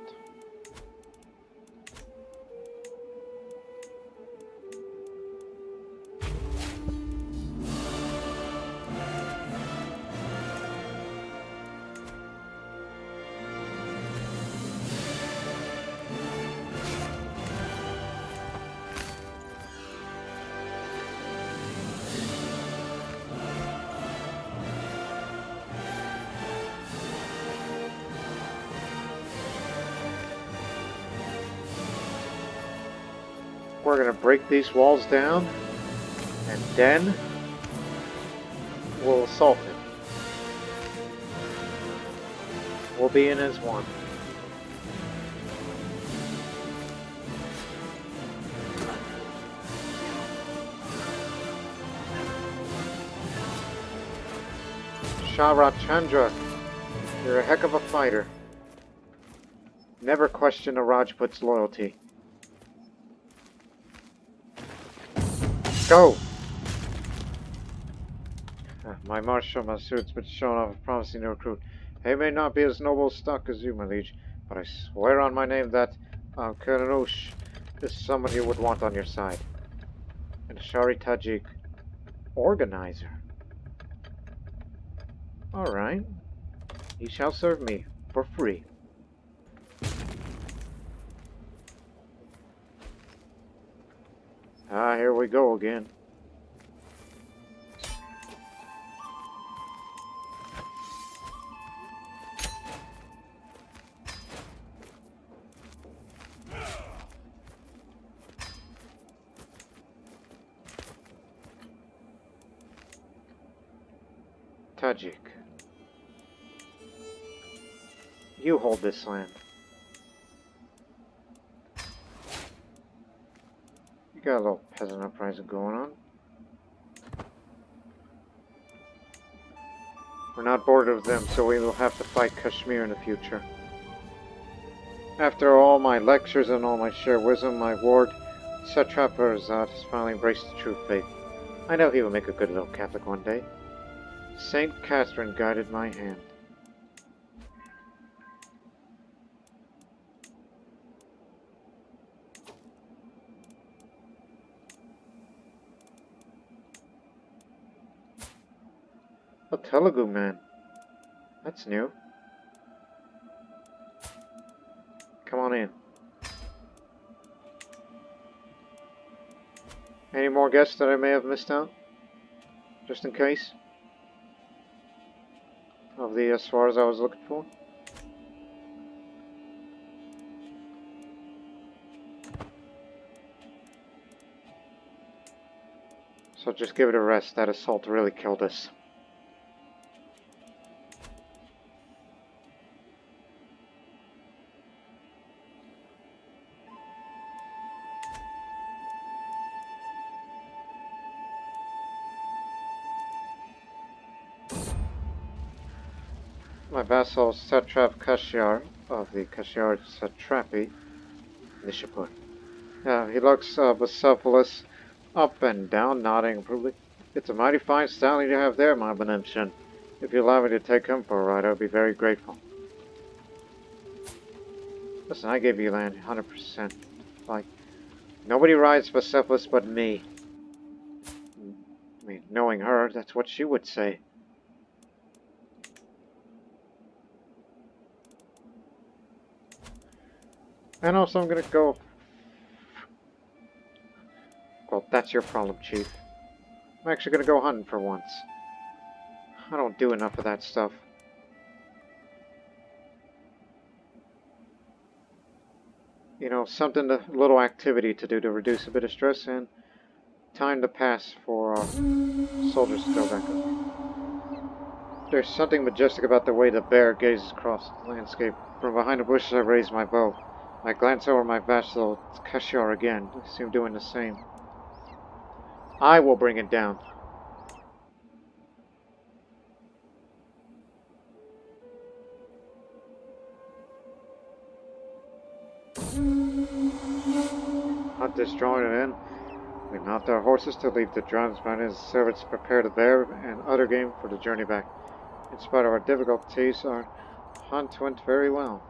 We're gonna break these walls down, and then we'll assault him. We'll be in as one. Sharat Chandra, you're a heck of a fighter. Never question a Rajput's loyalty. Go! My Marshal Masood's been shown off a promising new recruit. He may not be as noble stock as you, my liege, but I swear on my name that Karanush is someone you would want on your side. And Shari Tajik, organizer. Alright. He shall serve me for free. Ah, here we go again. Tajik. You hold this land. You got a little peasant uprising going on. We're not bored with them, so we will have to fight Kashmir in the future. After all my lectures and all my shared wisdom, my ward, Satrap Azad, has finally embraced the true faith. I know he will make a good little Catholic one day. Saint Catherine guided my hand. A Telugu man. That's new. Come on in. Any more guests that I may have missed out? Just in case? Of the Swars I was looking for? So just give it a rest. That assault really killed us. My vassal Satrap Kashyar of the Kashyar Satrapi, Nishapur. He looks vociferous, up and down, nodding approvingly. It's a mighty fine stallion you have there, my Banebshen. If you allow me to take him for a ride, I'll be very grateful. Listen, I gave you land 100%. Like, nobody rides vociferous but me. I mean, knowing her, that's what she would say. And also I'm gonna go... Well, that's your problem, Chief. I'm actually gonna go hunting for once. I don't do enough of that stuff. You know, something, a little activity to do to reduce a bit of stress and time to pass for soldiers to go back up. There's something majestic about the way the bear gazes across the landscape. From behind the bushes I raise my bow. I glance over my vassal Kashar again. I see him doing the same. I will bring it down. Hunters join in. We mount our horses to leave the drums behind as servants prepare the bear and other game for the journey back. In spite of our difficulties, our hunt went very well.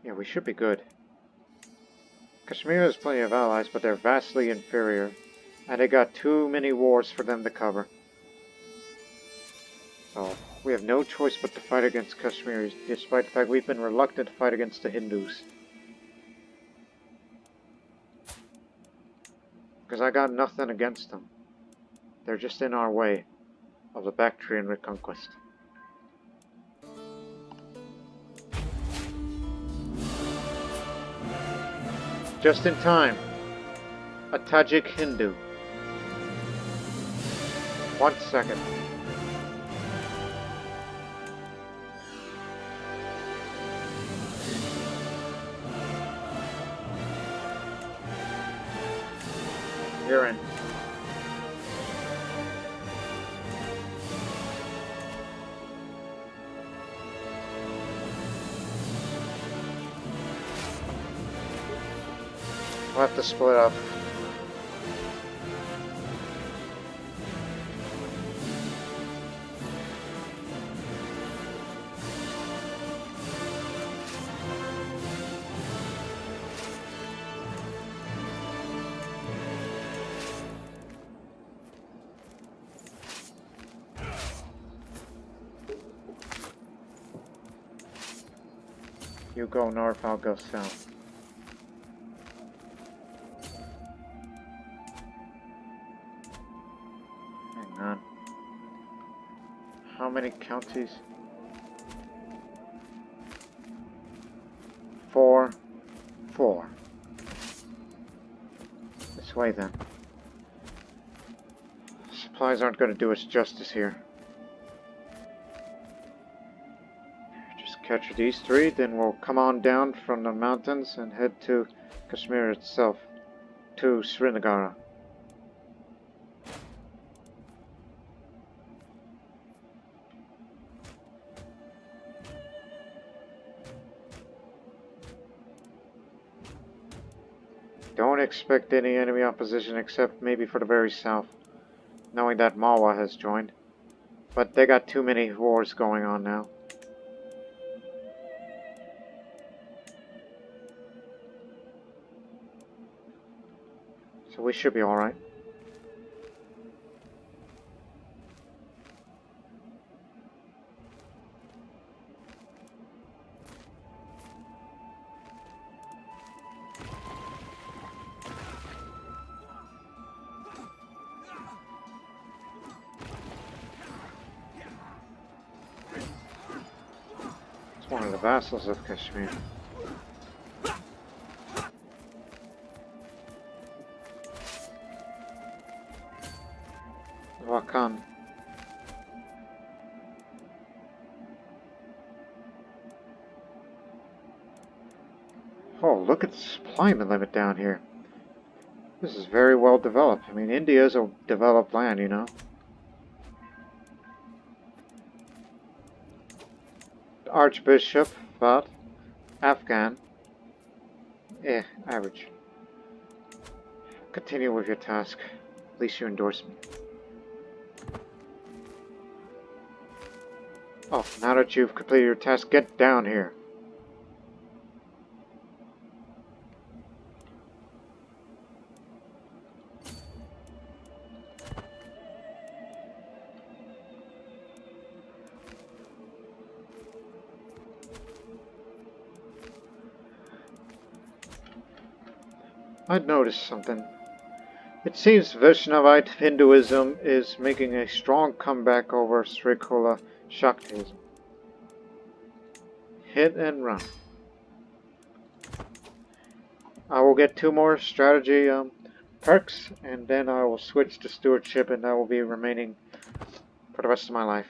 Yeah, we should be good. Kashmir has plenty of allies, but they're vastly inferior, and they got too many wars for them to cover. So, we have no choice but to fight against Kashmiris, despite the fact we've been reluctant to fight against the Hindus. Because I got nothing against them. They're just in our way of the Bactrian Reconquest. Just in time. A Tajik Hindu. 1 second. You're in. We'll have to split up. You go north, I'll go south. Hang on. How many counties? 4. 4. This way then. Supplies aren't going to do us justice here. Capture these 3, then we'll come on down from the mountains and head to Kashmir itself, to Srinagar. Don't expect any enemy opposition except maybe for the very south, knowing that Malwa has joined. But they got too many wars going on now. So we should be alright. It's one of the vassals of Kashmir. Wakan. Oh, look at the supply limit down here. This is very well developed. I mean, India is a developed land, you know. Archbishop, but Afghan. Average. Continue with your task. At least you endorse me. Oh, now that you've completed your task, get down here. I'd noticed something. It seems Vaishnavite Hinduism is making a strong comeback over Srikula Shaktism. Hit and run. I will get 2 more strategy perks, and then I will switch to stewardship, and that will be remaining for the rest of my life.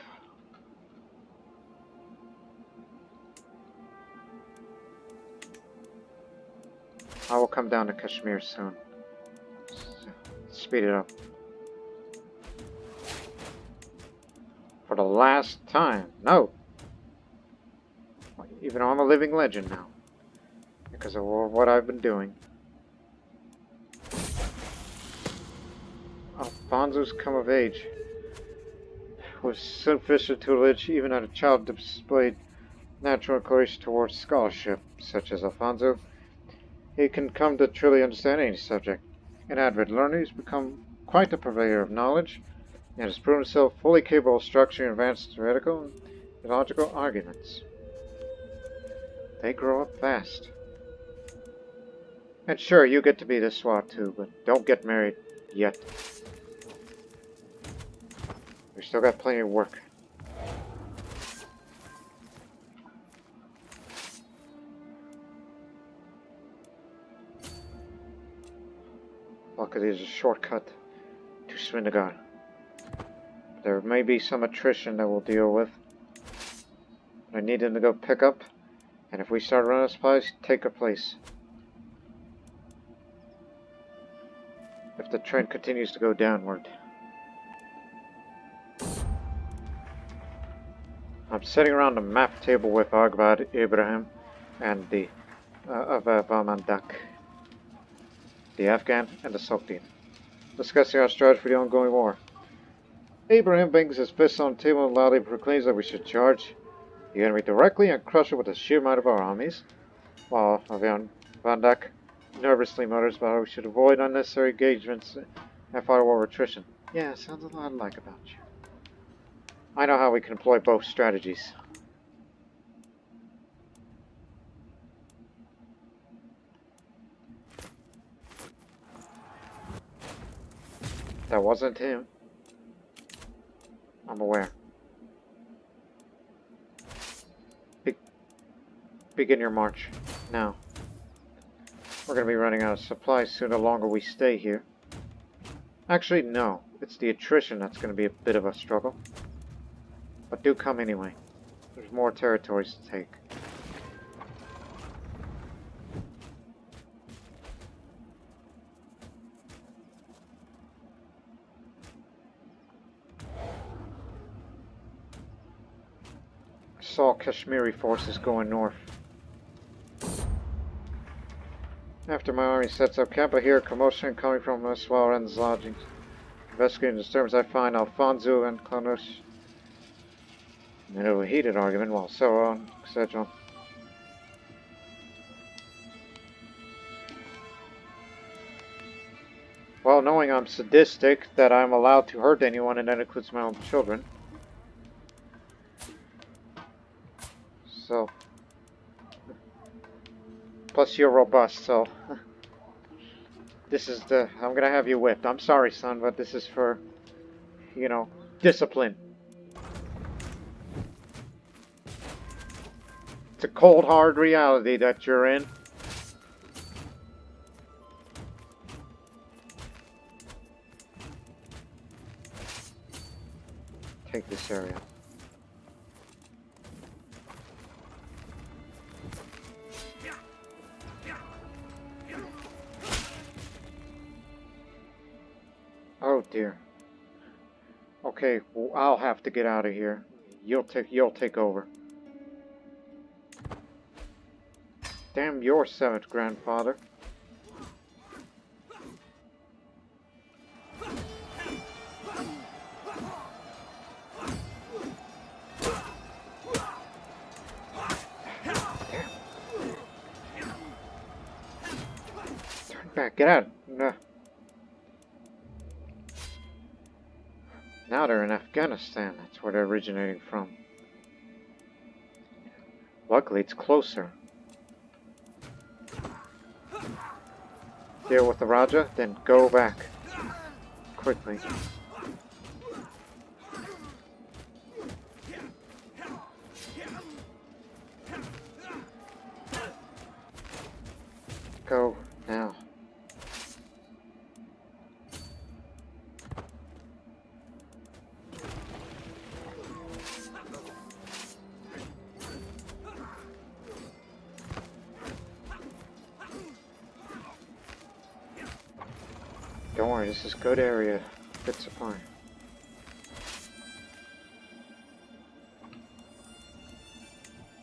I will come down to Kashmir soon. Speed it up. For the last time. No! Even though I'm a living legend now. Because of what I've been doing. Alfonso's come of age. With sufficient tutelage, even as a child displayed natural inclination towards scholarship, such as Alfonso. He can come to truly understand any subject. An avid learner, he's become quite a purveyor of knowledge, and has proven himself fully capable of structuring advanced theoretical and logical arguments. They grow up fast. And sure, you get to be the SWAT too, but don't get married yet. We still got plenty of work. Luckily, there's a shortcut to Svindagar. There may be some attrition that we'll deal with. I need him to go pick up, and if we start running supplies, take a place. If the trend continues to go downward. I'm sitting around the map table with Agbad Ibrahim and the Avamandak, the Afghan and the Sultan, discussing our strategy for the ongoing war. Ibrahim bangs his fist on the table and loudly proclaims that we should charge the enemy directly and crush it with the sheer might of our armies, while Vandak nervously mutters about how we should avoid unnecessary engagements and fight war attrition. Yeah, sounds a lot like about you. I know how we can employ both strategies. That wasn't him. I'm aware. Begin your march. Now. We're going to be running out of supplies soon the longer we stay here. Actually, no. It's the attrition that's going to be a bit of a struggle. But do come anyway. There's more territories to take. I saw Kashmiri forces going north. After my army sets up camp, I hear a commotion coming from Swaren's lodgings. Investigating the disturbance, I find Alfonso and Klanush in a heated argument while Sauron, etc. Well, knowing I'm sadistic, that I'm allowed to hurt anyone, and that includes my own children. So, plus you're robust, so this is I'm gonna have you whipped. I'm sorry, son, but this is for, discipline. It's a cold, hard reality that you're in. Take this area. Oh dear. Okay, well, I'll have to get out of here. You'll take over. Damn your 7th grandfather. Get out. No. Now they're in Afghanistan. That's where they're originating from. Luckily, it's closer. Deal with the Raja, then go back. Quickly. Go now. Don't worry, this is a good area. Good supply.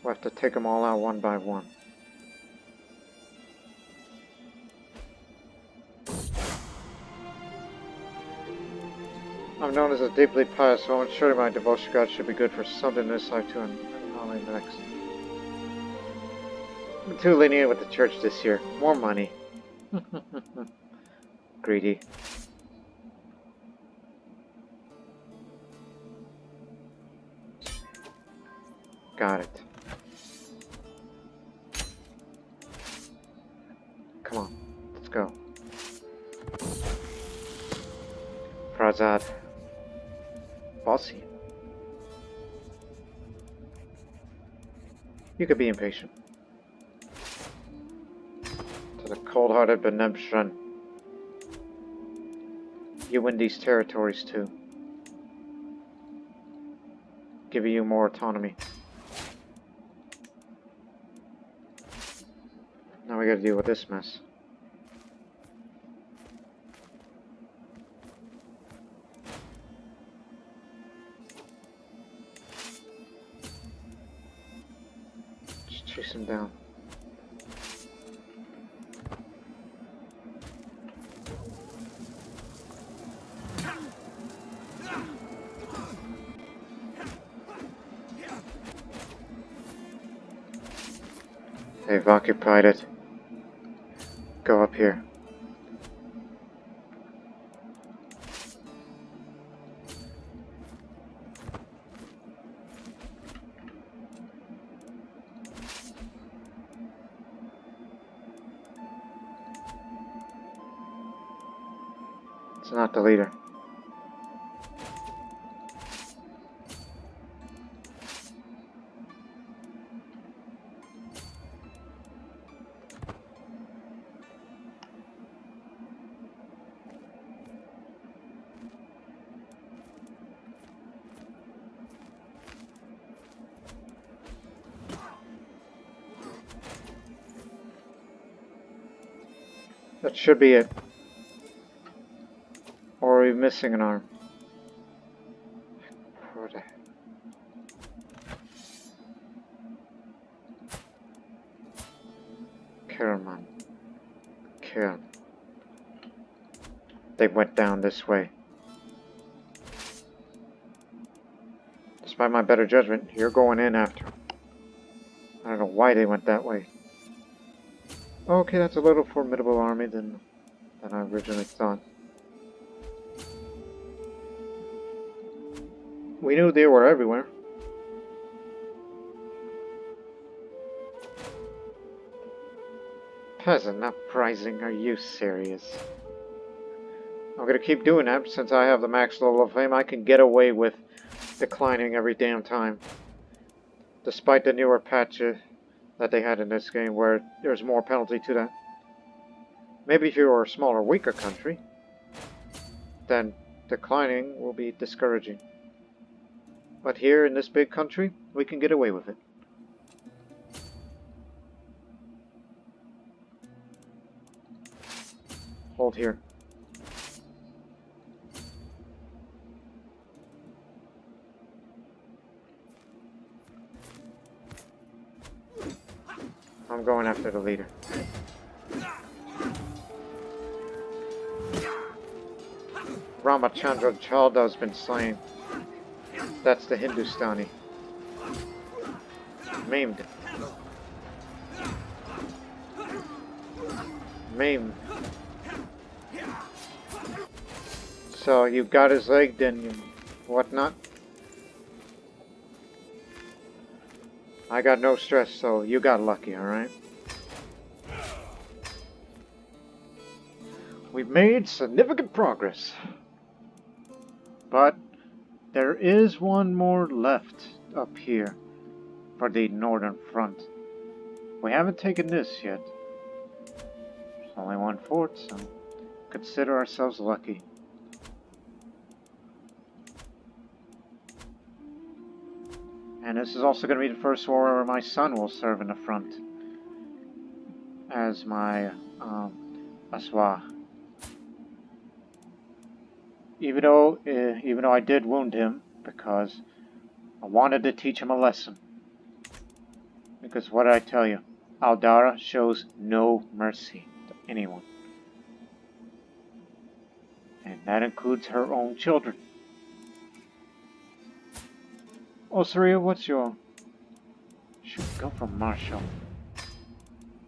We'll have to take them all out one by one. I'm known as a deeply pious woman. Surely my devotion to God should be good for something this lifetime and only the next. I'm too lenient with the church this year. More money. Greedy. Got it. Come on, let's go. Prazad. Bossy. You could be impatient. To the cold-hearted Banebshen. You win these territories too. Giving you more autonomy. Now we gotta deal with this mess. Just chase him down. They've occupied it. Go up here. It's not the leader. That should be it. Or are we missing an arm? Karaman. Karam. They went down this way. Despite my better judgment, you're going in after. I don't know why they went that way. Okay, that's a little formidable army than I originally thought. We knew they were everywhere. Peasant uprising, are you serious? I'm gonna keep doing that since I have the max level of fame. I can get away with declining every damn time. Despite the newer patches that they had in this game where there's more penalty to that. Maybe if you were a smaller, weaker country, then declining will be discouraging. But here in this big country, we can get away with it. Hold here. I'm going after the leader. Ramachandra Chalda has been slain. That's the Hindustani. Maimed. Maimed. So you got his leg, then you whatnot. I got no stress, so you got lucky, alright? We've made significant progress. But there is one more left up here for the northern front. We haven't taken this yet. There's only one fort, so consider ourselves lucky. And this is also going to be the first war where my son will serve in the front as my Aswa. Even though I did wound him because I wanted to teach him a lesson. Because what did I tell you? Aldara shows no mercy to anyone. And that includes her own children. Oh, Saria, what's your... Should go for Marshal.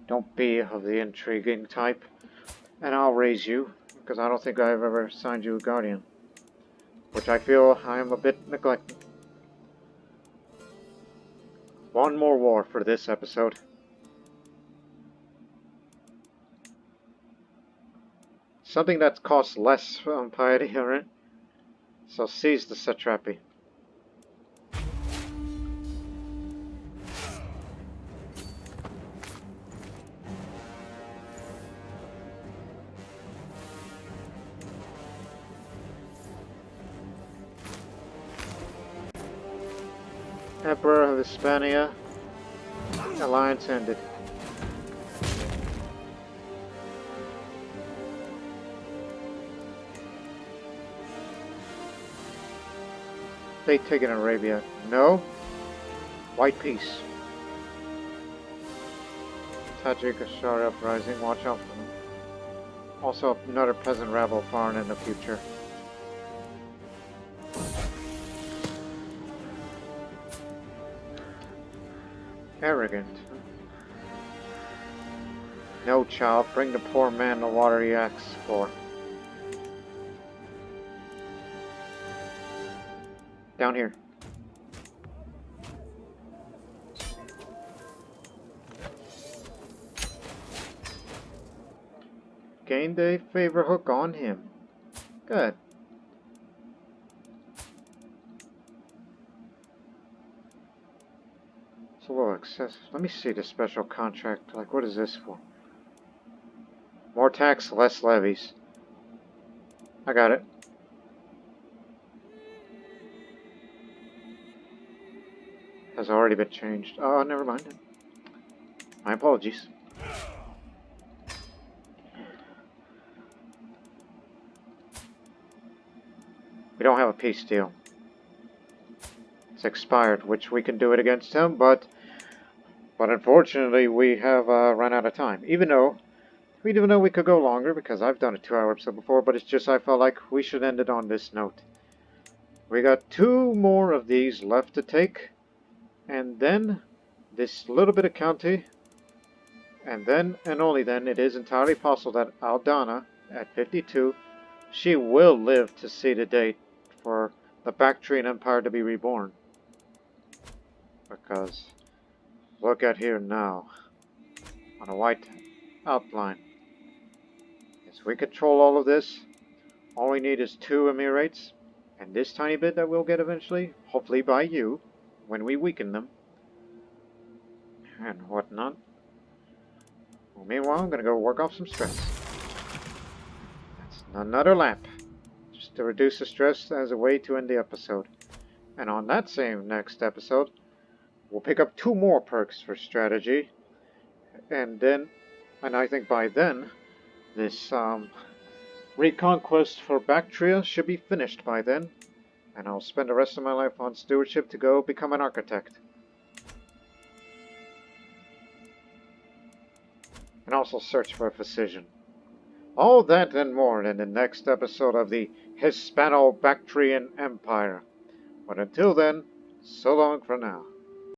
Don't be of the intriguing type. And I'll raise you, because I don't think I've ever assigned you a guardian. Which I feel I am a bit neglected. One more war for this episode. Something that costs less piety, alright? So seize the satrapy. Emperor of Hispania, alliance ended. They taken Arabia. No. White peace. Tajik Ashari uprising. Watch out for them. Also another peasant rebel foreign in the future. Arrogant. No, child. Bring the poor man the water he asks for. Down here. Gained a favor hook on him. Good. It's a little excessive. Let me see the special contract. Like, what is this for? More tax, less levies. I got it. Has already been changed. Oh, never mind. My apologies. We don't have a peace deal. It's expired, which we can do it against him, but unfortunately we have run out of time. Even though we could go longer, because I've done a 2-hour episode before, but it's just I felt like we should end it on this note. We got 2 more of these left to take, and then this little bit of county, and then, and only then, it is entirely possible that Aldana, at 52, she will live to see the date for the Bactrian Empire to be reborn. Because, look at here now, on a white outline. As we control all of this, all we need is 2 emirates, and this tiny bit that we'll get eventually, hopefully by you, when we weaken them, and whatnot. Well, meanwhile, I'm gonna go work off some stress. That's another lamp, just to reduce the stress as a way to end the episode. And on that same next episode, we'll pick up 2 more perks for strategy, and I think by then, this Reconquest for Bactria should be finished by then, and I'll spend the rest of my life on stewardship to go become an architect. And also search for a physician. All that and more in the next episode of the Hispano-Bactrian Empire. But until then, so long for now.